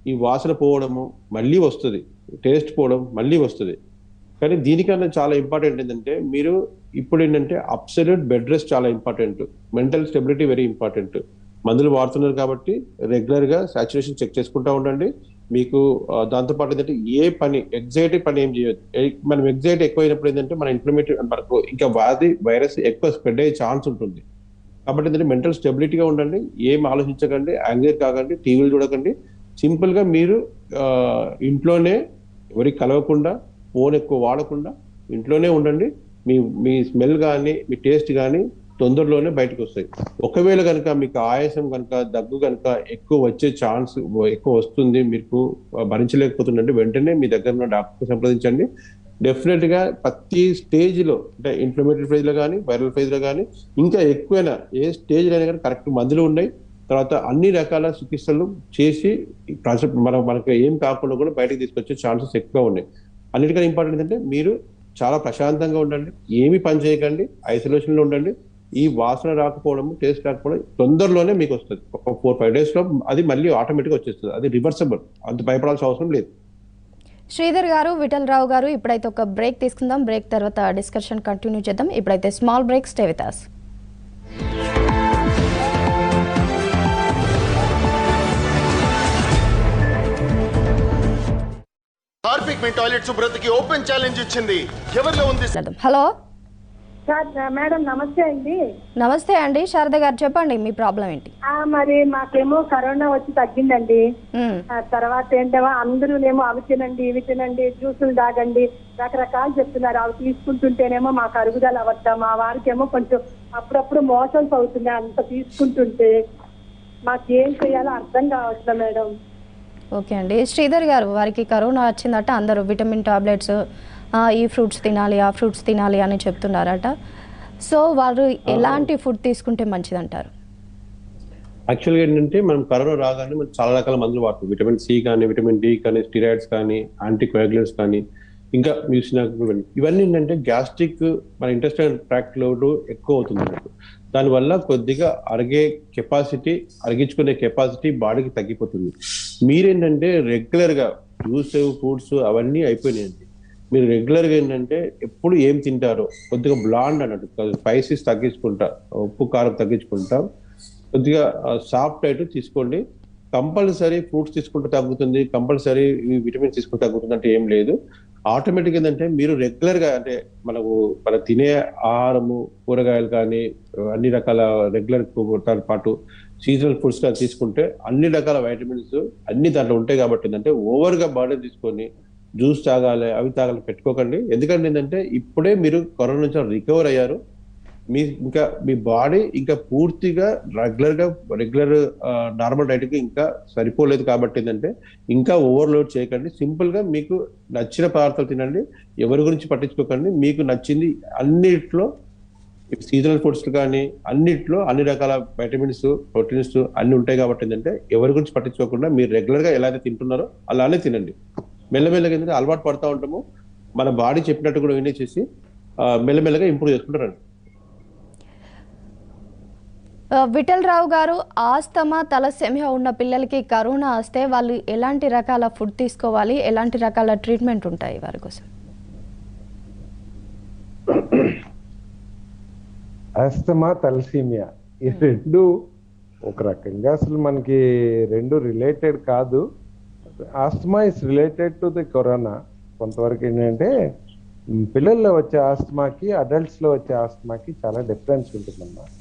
ఈ వాసన పోవడము మళ్ళీ వస్తుంది, టేస్ట్ పోవడం మళ్ళీ వస్తుంది. కానీ దీనికన్నా చాలా ఇంపార్టెంట్ ఏంటంటే మీరు ఇప్పుడు ఏంటంటే అబ్సల్యూట్ బెడ్ రెస్ట్ చాలా important, mental stability very important. మందులు వాడుతున్నారు కాబట్టి రెగ్యులర్ గా సాచురేషన్ చెక్ చేసుకుంటా ఉండండి. మీకు దాంతోపాటు ఏంటంటే ఏ పని ఎగ్జైటీ పని ఏం చేయొద్దు. మనం ఎగ్జైటీ ఎక్కువైనప్పుడు ఏంటంటే మన ఇన్ఫ్లమేటరీ మనకు ఇంకా వైరస్ ఎక్కువ స్ప్రెడ్ అయ్యే ఛాన్స్ ఉంటుంది. కాబట్టి ఏంటంటే మెంటల్ స్టెబిలిటీగా ఉండండి, ఏం ఆలోచించకండి, యాంగ్జైటీ కాకండి, టీవీలు చూడకండి. సింపుల్ గా మీరు ఇంట్లోనే ఎవరికి కలవకుండా, ఫోన్ ఎక్కువ వాడకుండా ఇంట్లోనే ఉండండి. మీ స్మెల్ కానీ మీ టేస్ట్ కానీ తొందరలోనే బయటకు వస్తాయి. ఒకవేళ కనుక మీకు ఆయాసం కనుక, దగ్గు కనుక ఎక్కువ వచ్చే ఛాన్స్ ఎక్కువ వస్తుంది, మీకు భరించలేకపోతుందంటే వెంటనే మీ దగ్గర ఉన్న డాక్టర్ సంప్రదించండి. డెఫినెట్ గా ప్రతి స్టేజ్ లో అంటే ఇన్ఫ్లమేటరీ ఫేజ్ లో కానీ వైరల్ ఫేజ్ లో కానీ ఇంకా ఎక్కువైనా ఏ స్టేజ్ అయినా కానీ కరెక్ట్ మందులు ఉన్నాయి. తర్వాత అన్ని రకాల చికిత్సలు చేసి మనకు ఏం కాకుండా కూడా బయటకు తీసుకొచ్చే ఛాన్సెస్ ఎక్కువ ఉన్నాయి. అన్నిటికన్నా ఇంపార్టెంట్ ఏంటంటే మీరు చాలా ప్రశాంతంగా ఉండండి, ఏమి పని చేయకండి, ఐసోలేషన్ లో ఉండండి. ఈ వాసన రాకపోవడం, టేస్ట్ రాకపోవడం తొందరలోనే మీకు వస్తుంది. ఒక 4-5 days లో అది మళ్ళీ ఆటోమేటిక్ వచ్చేస్తుంది. అది రివర్సబుల్, అంత భయపడాల్సిన అవసరం లేదు. శ్రీధర్ గారు, విఠల్ రావు గారు, ఇప్పుడైతే ఒక బ్రేక్ తీసుకుందాం. బ్రేక్ తర్వాత డిస్కషన్ కంటిన్యూ చేద్దాం. ఇప్పుడైతే small break. Stay with us. Harpic మీ టాయిలెట్ శుభ్రతకి ఓపెన్ ఛాలెంజ్ ఇచ్చింది. ఎవరిలో ఉంది? హలో మేడం, నమస్తే అండి. నమస్తే అండి. శారద గారు చెప్పండి, మీ ప్రాబ్లం ఏంటి? మరి మాకేమో కరోనా వచ్చి తగ్గిందండి. తర్వాత ఏంటో అందరూనేమో అవి తినండి, ఇవి తినండి, జ్యూసులు తాగండి, రకరకాలు చెప్తున్నారు. అవి తీసుకుంటుంటేనేమో మాకు అరుగుదల అవద్దా, మా వారికేమో కొంచెం అప్పుడప్పుడు మోషన్స్ అవుతున్నాయి అంత తీసుకుంటుంటే. మాకేం చేయాలో అర్థం కావట్లేదు మేడం. ఓకే అండి. శ్రీధర్ గారు, వారికి కరోనా వచ్చిందట, అందరూ విటమిన్ టాబ్లెట్స్, ఈ ఫ్రూట్స్ తినాలి, ఆ ఫ్రూట్స్ తినాలి అని చెప్తున్నారట. సో వారు ఎలాంటి ఫుడ్ తీసుకుంటే మంచిది అంటారు? యాక్చువల్గా ఏంటంటే మనం కరోనా రాగానే మనం చాలా రకాల మందులు వాడుతాం. విటమిన్ సి కానీ, విటమిన్ డి కానీ, స్టిరాయిడ్స్ కానీ, యాంటీకోయాగులెంట్స్ కానీ, ఇంకా ఇవన్నీ ఏంటంటే గ్యాస్ట్రిక్ మన ఇంటెస్టైనల్ ట్రాక్ట్ లోడ్ ఎక్కువ అవుతుంది అన్నట్టు. దానివల్ల కొద్దిగా అరిగించుకునే కెపాసిటీ బాడీకి తగ్గిపోతుంది. మీరేంటంటే రెగ్యులర్ గా జ్యూస్, ఫ్రూట్స్ అవన్నీ అయిపోయినాయండి. మీరు రెగ్యులర్ గా ఏంటంటే ఎప్పుడు ఏం తింటారో కొద్దిగా బ్లాండ్ అన్నట్టు, స్పైసెస్ తగ్గించుకుంటా, ఉప్పు కారం తగ్గించుకుంటా, కొద్దిగా సాఫ్ట్ ఐటమ్ తీసుకోండి. కంపల్సరీ ఫ్రూట్స్ తీసుకుంటే తగ్గుతుంది, కంపల్సరీ విటమిన్స్ తీసుకుంటే తగ్గుతుంది అంటే ఏం లేదు. ఆటోమేటిక్ ఏంటంటే మీరు రెగ్యులర్ గా అంటే మన తినే ఆహారము, కూరగాయలు కానీ అన్ని రకాల రెగ్యులర్ పాటు సీజనల్ ఫుడ్స్ కానీ తీసుకుంటే అన్ని రకాల వైటమిన్స్ అన్ని దాంట్లో ఉంటాయి. కాబట్టి ఏంటంటే ఓవర్ గా బాడీ తీసుకొని జ్యూస్ తాగాలి, అవి తాగాలి పెట్టుకోకండి. ఎందుకంటే ఏంటంటే ఇప్పుడే మీరు కరోనా నుంచి రికవర్ అయ్యారు. మీ బాడీ ఇంకా పూర్తిగా రెగ్యులర్ నార్మల్ డైట్ కి ఇంకా సరిపోలేదు. కాబట్టి ఏంటంటే ఇంకా ఓవర్లోడ్ చేయకండి. సింపుల్ గా మీకు నచ్చిన పదార్థాలు తినండి, ఎవరి గురించి పట్టించుకోకండి. మీకు నచ్చింది అన్నిట్లో సీజనల్ ఫుడ్స్ కానీ అన్నిట్లో అన్ని రకాల వైటమిన్స్, ప్రోటీన్స్ అన్ని ఉంటాయి. కాబట్టి ఏంటంటే ఎవరి గురించి పట్టించుకోకుండా మీరు రెగ్యులర్ గా ఎలా అయితే తింటున్నారో అలానే తినండి. మెల్లమెల్లగా ఏంటంటే అలవాటు పడతా ఉంటాము. మన బాడీ చెప్పినట్టు కూడా వినేసేసి మెల్లమెల్లగా ఇంప్రూవ్ చేసుకుంటారండి. విఠల్ రావు గారు, ఆస్తమా, తలసేమియా ఉన్న పిల్లలకి కరోనా వస్తే వాళ్ళు ఎలాంటి రకాల ఫుడ్ తీసుకోవాలి, ఎలాంటి రకాల ట్రీట్మెంట్ ఉంటాయి వారి కోసం? ఆస్తమా, తలసేమియా ఈ రెండు ఒక రకంగా అసలు మనకి రెండు రిలేటెడ్ కాదు. Asthma is related to the corona. కొంతవరకు ఏంటంటే పిల్లల్లో వచ్చే ఆస్తమాకి, అడల్ట్స్లో వచ్చే ఆస్తమాకి చాలా డిఫరెన్స్ ఉంటుందన్నమాట.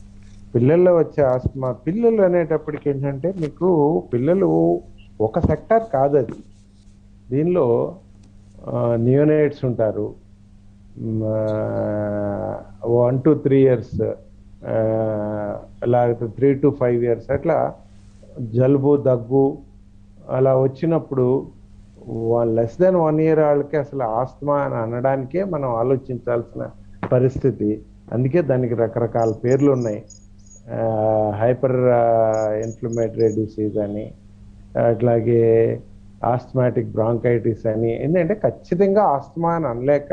పిల్లల్లో వచ్చే ఆస్తమా, పిల్లలు అనేటప్పటికి ఏంటంటే మీకు పిల్లలు ఒక సెక్టార్ కాదు అది. దీనిలో నియోనేట్స్ ఉంటారు, 1 to 3 years, లేకపోతే 3 to 5 years, అట్లా జలుబు, దగ్గు అలా వచ్చినప్పుడు లెస్ దెన్ 1 year వాళ్ళకి అసలు ఆస్తమా అని అనడానికే మనం ఆలోచించాల్సిన పరిస్థితి. అందుకే దానికి రకరకాల పేర్లు ఉన్నాయి. హైపర్ ఇన్ఫ్లమేటరీ డిసీజ్ అని, అట్లాగే ఆస్థమాటిక్ బ్రాంకైటిస్ అని. ఏంటంటే ఖచ్చితంగా ఆస్తమా అని అనలేక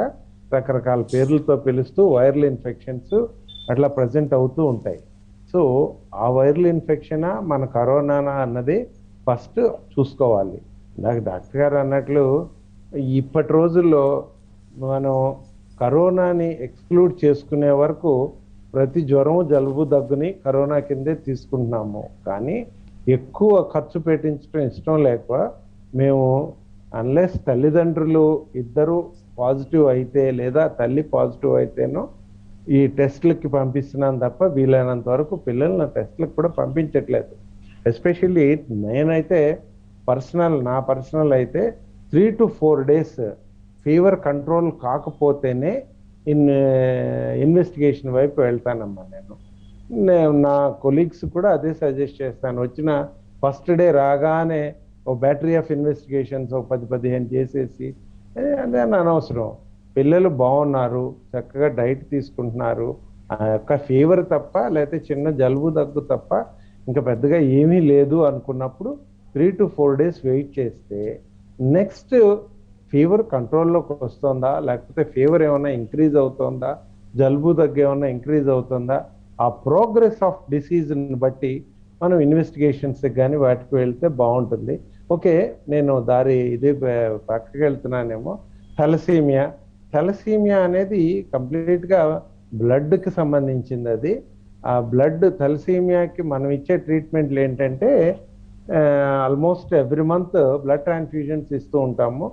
రకరకాల పేర్లతో పిలుస్తూ వైరల్ ఇన్ఫెక్షన్స్ అట్లా ప్రజెంట్ అవుతూ ఉంటాయి. సో ఆ వైరల్ ఇన్ఫెక్షనా మన కరోనానా అన్నది ఫస్ట్ చూసుకోవాలి. నాకు డాక్టర్ గారు అన్నట్లు ఇప్పటి రోజుల్లో మనం కరోనాని ఎక్స్క్లూడ్ చేసుకునే వరకు ప్రతి జ్వరం, జలుబు, దగ్గుని కరోనా కిందే తీసుకుంటున్నాము. కానీ ఎక్కువ ఖర్చు పెట్టించడం ఇష్టం లేక మేము అన్లెస్ తల్లిదండ్రులు ఇద్దరు పాజిటివ్ అయితే లేదా తల్లి పాజిటివ్ అయితేనో ఈ టెస్ట్లకి పంపిస్తున్నాను తప్ప వీలైనంత వరకు పిల్లల్ని టెస్ట్లకు కూడా పంపించట్లేదు. ఎస్పెషల్లీ నేనైతే నా పర్సనల్ అయితే 3 to 4 days ఫీవర్ కంట్రోల్ కాకపోతేనే ఇన్వెస్టిగేషన్ వైపు వెళ్తానమ్మా. నేను నా కొలీగ్స్ కూడా అదే సజెస్ట్ చేస్తాను. వచ్చిన ఫస్ట్ డే రాగానే ఓ బ్యాటరీ ఆఫ్ ఇన్వెస్టిగేషన్స్ 10-15 చేసేసి అదే అనవసరం. పిల్లలు బాగున్నారు, చక్కగా డైట్ తీసుకుంటున్నారు, ఆ యొక్క ఫీవర్ తప్ప లేకపోతే చిన్న జలుబు దగ్గు తప్ప ఇంకా పెద్దగా ఏమీ లేదు అనుకున్నప్పుడు 3 to 4 days వెయిట్ చేస్తే నెక్స్ట్ ఫీవర్ కంట్రోల్లోకి వస్తుందా, లేకపోతే ఫీవర్ ఏమైనా ఇంక్రీజ్ అవుతుందా, జలుబు దగ్గు ఏమైనా ఇంక్రీజ్ అవుతుందా, ఆ ప్రోగ్రెస్ ఆఫ్ డిసీజ్ని బట్టి మనం ఇన్వెస్టిగేషన్స్ కానీ వాటికి వెళ్తే బాగుంటుంది. ఓకే, నేను ఇది పక్కకి వెళ్తున్నానేమో. థాలసీమియా అనేది కంప్లీట్గా బ్లడ్కి సంబంధించింది. అది ఆ బ్లడ్ థాలసీమియాకి మనం ఇచ్చే ట్రీట్మెంట్లు ఏంటంటే almost every month blood transfusions ఇస్తూ ఉంటాము.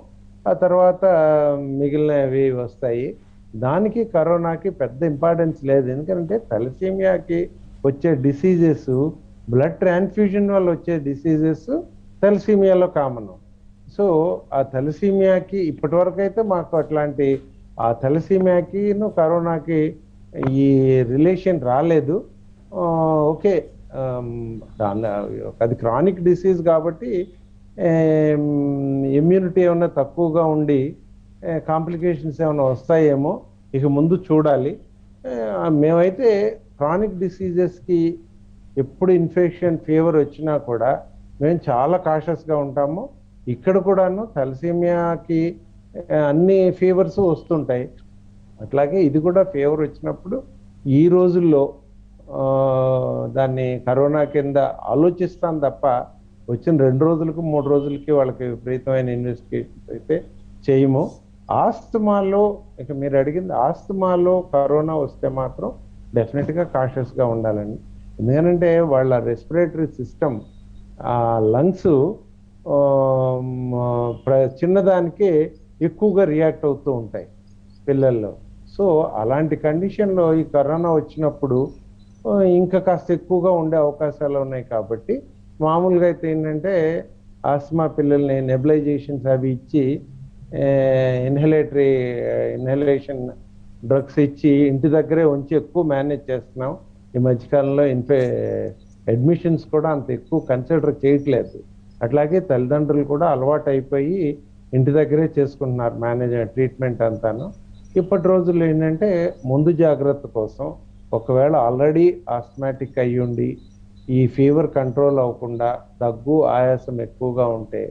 ఆ తర్వాత మిగిలినవి వస్తాయి. దానికి కరోనాకి పెద్ద ఇంపార్టెన్స్ లేదు, ఎందుకంటే థాలసీమియాకి వచ్చే డిసీజెస్ బ్లడ్ ట్రాన్స్ఫ్యూజన్ వల్ల వచ్చే డిసీజెస్ థాలసీమియాలో కామన్. సో ఆ థాలసీమియాకి ఇప్పటి వరకు అయితే మాకు అట్లాంటి ఆ థాలసీమియాకి కరోనాకి ఈ రిలేషన్ రాలేదు. ఓకే, అది క్రానిక్ డిసీజ్ కాబట్టి ఇమ్యూనిటీ ఏమైనా తక్కువగా ఉండి కాంప్లికేషన్స్ ఏమైనా వస్తాయేమో, ఇక ముందు చూడాలి. మేమైతే క్రానిక్ డిసీజెస్కి ఎప్పుడు ఇన్ఫెక్షన్ ఫీవర్ వచ్చినా కూడా మేము చాలా కాషస్గా ఉంటాము. ఇక్కడ కూడాను థాలసీమియాకి అన్ని ఫీవర్స్ వస్తుంటాయి, అట్లాగే ఇది కూడా ఫీవర్ వచ్చినప్పుడు ఈ రోజుల్లో దాన్ని కరోనా కింద ఆలోచిస్తాం తప్ప వచ్చిన 2 రోజులకు 3 రోజులకి వాళ్ళకి విపరీతమైన ఇన్వెస్టిగేషన్స్ అయితే చేయము. ఆస్తమాలో ఇక మీరు అడిగింది, ఆస్తమాలో కరోనా వస్తే మాత్రం డెఫినెట్గా కాషస్గా ఉండాలండి. ఎందుకంటే వాళ్ళ రెస్పిరేటరీ సిస్టమ్ లంగ్స్ చిన్నదానికే ఎక్కువగా రియాక్ట్ అవుతూ ఉంటాయి పిల్లల్లో. సో అలాంటి కండిషన్లో ఈ కరోనా వచ్చినప్పుడు ఇంకా కాస్త ఎక్కువగా ఉండే అవకాశాలు ఉన్నాయి. కాబట్టి మామూలుగా అయితే ఏంటంటే ఆస్మా పిల్లల్ని నెబులైజేషన్స్ అవి ఇచ్చి ఇన్హలేషన్ డ్రగ్స్ ఇచ్చి ఇంటి దగ్గరే ఉంచి ఎక్కువ మేనేజ్ చేస్తున్నాం. ఈ మధ్యకాలంలో అడ్మిషన్స్ కూడా అంత ఎక్కువ కన్సిడర్ చేయట్లేదు. అట్లాగే తల్లిదండ్రులు కూడా అలవాటు అయిపోయి ఇంటి దగ్గరే చేసుకుంటున్నారు ట్రీట్మెంట్ అంతాను. ఇప్పటి రోజుల్లో ఏంటంటే ముందు జాగ్రత్త కోసం ఒకవేళ ఆల్రెడీ ఆస్మాటిక్ అయ్యుండి ఈ ఫీవర్ కంట్రోల్ అవ్వకుండా దగ్గు ఆయాసం ఎక్కువగా ఉంటే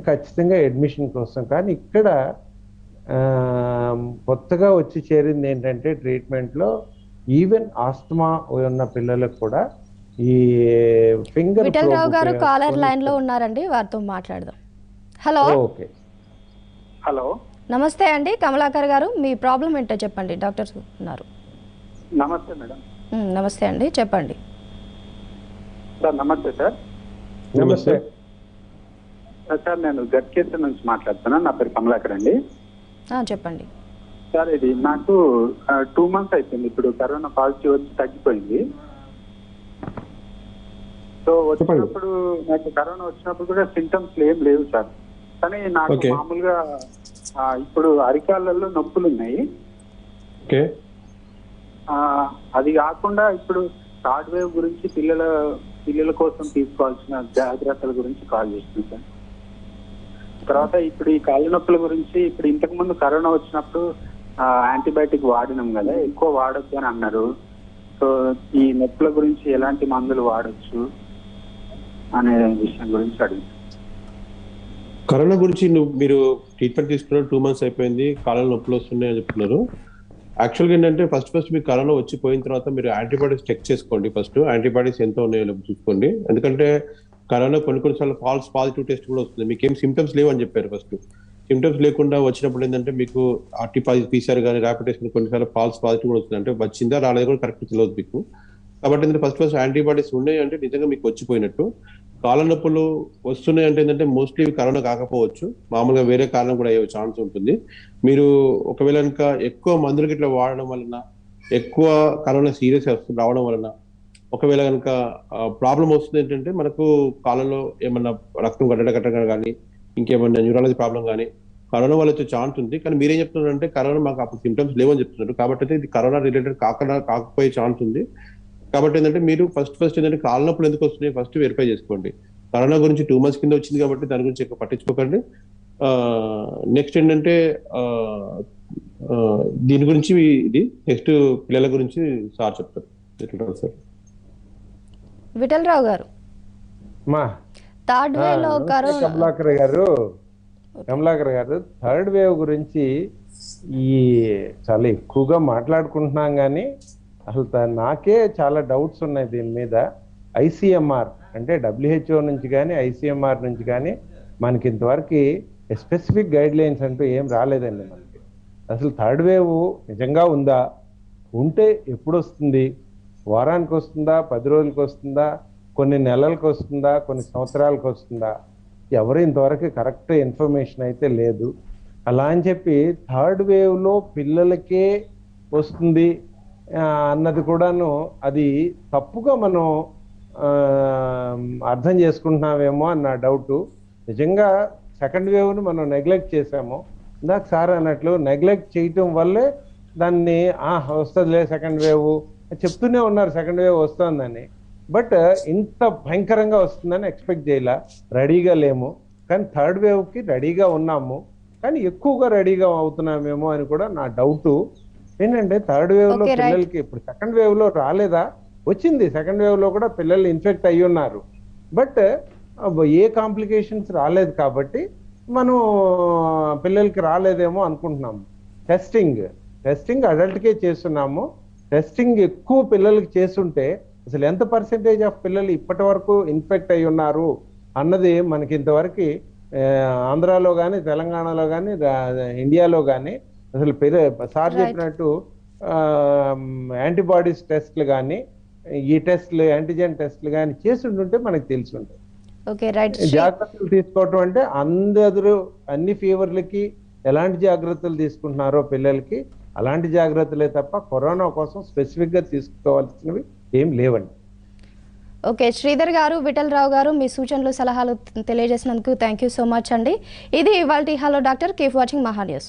ఖచ్చితంగా అడ్మిషన్ కోసం. కానీ ఇక్కడ కొత్తగా వచ్చి చేరింది ఏంటంటే ట్రీట్మెంట్లో ఈవెన్ ఆస్తమా ఉన్న పిల్లలకు కూడా ఈ ఫింగర్ విఠలరావు గారు కాలర్ లైన్ లో ఉన్నారండి, వారితో మాట్లాడదాం. హలో. ఓకే, హలో, నమస్తే అండి. కమలాకర్ గారు, మీ ప్రాబ్లం ఏంటో చెప్పండి, డాక్టర్స్ ఉన్నారు. నమస్తే మేడం. నమస్తే అండి, చెప్పండి సార్. నమస్తే సార్. నమస్తే సార్, నేను గట్కేశ్వర నుంచి మాట్లాడుతున్నాను. నా పేరు కమలాకర్ అండి. చెప్పండి సార్. ఇది నాకు 2 months అయిపోయింది ఇప్పుడు కరోనా పాజిటివ్ వచ్చి తగ్గిపోయింది. సో వచ్చినప్పుడు నాకు కరోనా వచ్చినప్పుడు కూడా సింటమ్స్ ఏం లేవు సార్. కానీ నాకు మామూలుగా ఇప్పుడు అరికాళ్ళల్లో నొప్పులు ఉన్నాయి. అది కాకుండా ఇప్పుడు థర్డ్ వేవ్ గురించి పిల్లల కోసం తీసుకోవాల్సిన జాగ్రత్తల గురించి కాల్ చేస్తున్నాను సార్. తర్వాత ఇప్పుడు ఈ కాళ్ళ నొప్పుల గురించి, ఇప్పుడు ఇంతకు ముందు కరోనా వచ్చినప్పుడు యాంటీబయాటిక్ వాడినాం కదా, ఎక్కువ వాడొద్దు అని అన్నారు. సో ఈ నొప్పుల గురించి ఎలాంటి మందులు వాడొచ్చు అనే విషయం గురించి అడుగుతాను. కరోనా గురించి మీరు ట్రీట్మెంట్ తీసుకున్నారు, 2 months అయిపోయింది, కాళ్ళ నొప్పులు వస్తున్నాయి అని చెప్తున్నారు. యాక్చువల్గా ఏంటంటే ఫస్ట్ మీకు కరోనా వచ్చిపోయిన తర్వాత మీరు యాంటీబాడీస్ చెక్ చేసుకోండి. ఫస్ట్ యాంటీబాడీస్ ఎంత ఉన్నాయో చూసుకోండి. ఎందుకంటే కరోనా కొన్నిసార్లు ఫాల్స్ పాజిటివ్ టెస్ట్ కూడా వస్తుంది. మీకు ఏం సిమ్టమ్స్ లేవు అని చెప్పారు. ఫస్ట్ సిమ్టమ్స్ లేకుండా వచ్చినప్పుడు ఏంటంటే మీకు ఆర్టీపీసీఆర్ కానీ ర్యాపిడ్ టెస్ట్ కొన్నిసార్లు ఫాల్స్ పాజిటివ్ కూడా వస్తుంది. అంటే వచ్చిందా రాలేదు కూడా కరెక్ట్ తెలియదు మీకు. కాబట్టి ఏంటంటే ఫస్ట్ యాంటీబాడీస్ ఉన్నాయి అంటే నిజంగా మీకు వచ్చిపోయినట్టు. కాళ్ళ నొప్పులు వస్తున్నాయి అంటే ఏంటంటే మోస్ట్లీ కరోనా కాకపోవచ్చు, మామూలుగా వేరే కారణం కూడా అయ్యే ఛాన్స్ ఉంటుంది. మీరు ఒకవేళ ఇంకా ఎక్కువ మందులకి ఇట్లా వాడడం వలన, ఎక్కువ కరోనా సీరియస్ రావడం వలన ఒకవేళ కనుక ప్రాబ్లం వస్తుంది ఏంటంటే మనకు కాళ్ళలో ఏమన్నా రక్తం గడ్డగట్టడం కానీ ఇంకేమన్నా న్యూరాలజీ ప్రాబ్లం కానీ కరోనా వల్ల వచ్చే ఛాన్స్ ఉంది. కానీ మీరేం చెప్తున్నారంటే కరోనా మాకు అప్పుడు సిమ్టమ్స్ లేవని చెప్తున్నారు. కాబట్టి అయితే ఇది కరోనా రిలేటెడ్ కాకపోయే ఛాన్స్ ఉంది. కాబట్టి ఏంటంటే మీరు ఫస్ట్ ఏంటంటే కాళ్ళ నొప్పులు ఎందుకు వస్తున్నాయి ఫస్ట్ వెరిఫై చేసుకోండి. కరోనా గురించి 2 months కింద వచ్చింది కాబట్టి దాని గురించి ఎక్కువ పట్టించుకోకండి. నెక్స్ట్ ఏంటంటే దీని గురించి ఇది నెక్స్ట్ పిల్లల గురించి సార్ చెప్తారు సార్. విఠలరావు గారు, మా థర్డ్ వేవ్లో కమలాకర్ గారు థర్డ్ వేవ్ గురించి ఈ చాలా ఎక్కువగా మాట్లాడుకుంటున్నాం కానీ అసలు నాకే చాలా డౌట్స్ ఉన్నాయి దీని మీద. ఐసీఎంఆర్ అంటే WHO నుంచి కానీ ఐసీఎంఆర్ నుంచి కానీ మనకి ఇంతవరకు స్పెసిఫిక్ గైడ్ లైన్స్ అంటూ ఏం రాలేదండి మనకి. అసలు థర్డ్ వేవ్ నిజంగా ఉందా, ఉంటే ఎప్పుడు వస్తుంది, వారానికి వస్తుందా, 10 రోజులకు వస్తుందా, కొన్ని నెలలకు వస్తుందా, కొన్ని సంవత్సరాలకు వస్తుందా, ఎవరు ఇంతవరకు కరెక్ట్ ఇన్ఫర్మేషన్ అయితే లేదు. అలా అని చెప్పి థర్డ్ వేవ్లో పిల్లలకే వస్తుంది అన్నది కూడాను అది తప్పుగా మనం అర్థం చేసుకుంటున్నామేమో అన్న డౌట్. నిజంగా సెకండ్ వేవ్ను మనం నెగ్లెక్ట్ చేసాము. ఇందాక సార్ అన్నట్లు నెగ్లెక్ట్ చేయటం వల్లే దాన్ని వస్తుందిలే సెకండ్ వేవ్ చెప్తూనే ఉన్నారు, సెకండ్ వేవ్ వస్తుందని. బట్ ఇంత భయంకరంగా వస్తుందని ఎక్స్పెక్ట్ చేయాల, రెడీగా లేము. కానీ థర్డ్ వేవ్కి రెడీగా ఉన్నాము, కానీ ఎక్కువగా రెడీగా అవుతున్నామేమో అని కూడా నా డౌట్. ఏంటంటే థర్డ్ వేవ్ లో పిల్లలకి ఇప్పుడు సెకండ్ వేవ్ లో రాలేదా, వచ్చింది. సెకండ్ వేవ్ లో కూడా పిల్లలు ఇన్ఫెక్ట్ అయ్యి ఉన్నారు, బట్ ఏ కాంప్లికేషన్స్ రాలేదు. కాబట్టి మనం పిల్లలకి రాలేదేమో అనుకుంటున్నాము. టెస్టింగ్ అడల్ట్కే చేస్తున్నాము. టెస్టింగ్ ఎక్కువ పిల్లలకి చేస్తుంటే అసలు ఎంత పర్సెంటేజ్ ఆఫ్ పిల్లలు ఇప్పటి వరకు ఇన్ఫెక్ట్ అయి ఉన్నారు అన్నది మనకి ఇంతవరకు ఆంధ్రాలో కానీ తెలంగాణలో కానీ ఇండియాలో కానీ అసలు సార్ చెప్పినట్టు యాంటీబాడీస్ టెస్ట్లు కానీ ఈ టెస్ట్లు యాంటీజెన్ టెస్ట్లు కానీ చేసి ఉంటుంటే మనకు తెలిసి ఉంటుంది. జాగ్రత్తలు తీసుకోవటం అంటే అందరూ అన్ని ఫీవర్లకి ఎలాంటి జాగ్రత్తలు తీసుకుంటున్నారో పిల్లలకి అలాంటి జాగ్రత్తలే తప్ప కరోనా కోసం స్పెసిఫిక్ గా తీసుకోవాల్సినవి ఏం లేవండి. ఓకే, శ్రీధర్ గారు, విఠలరావు గారు, మీ సూచనలు సలహాలు తెలియజేసినందుకు థ్యాంక్ యూ సో మచ్ అండి. ఇది ఇవాల్టి హలో డాక్టర్. కీప్ వాచింగ్ మహా న్యూస్.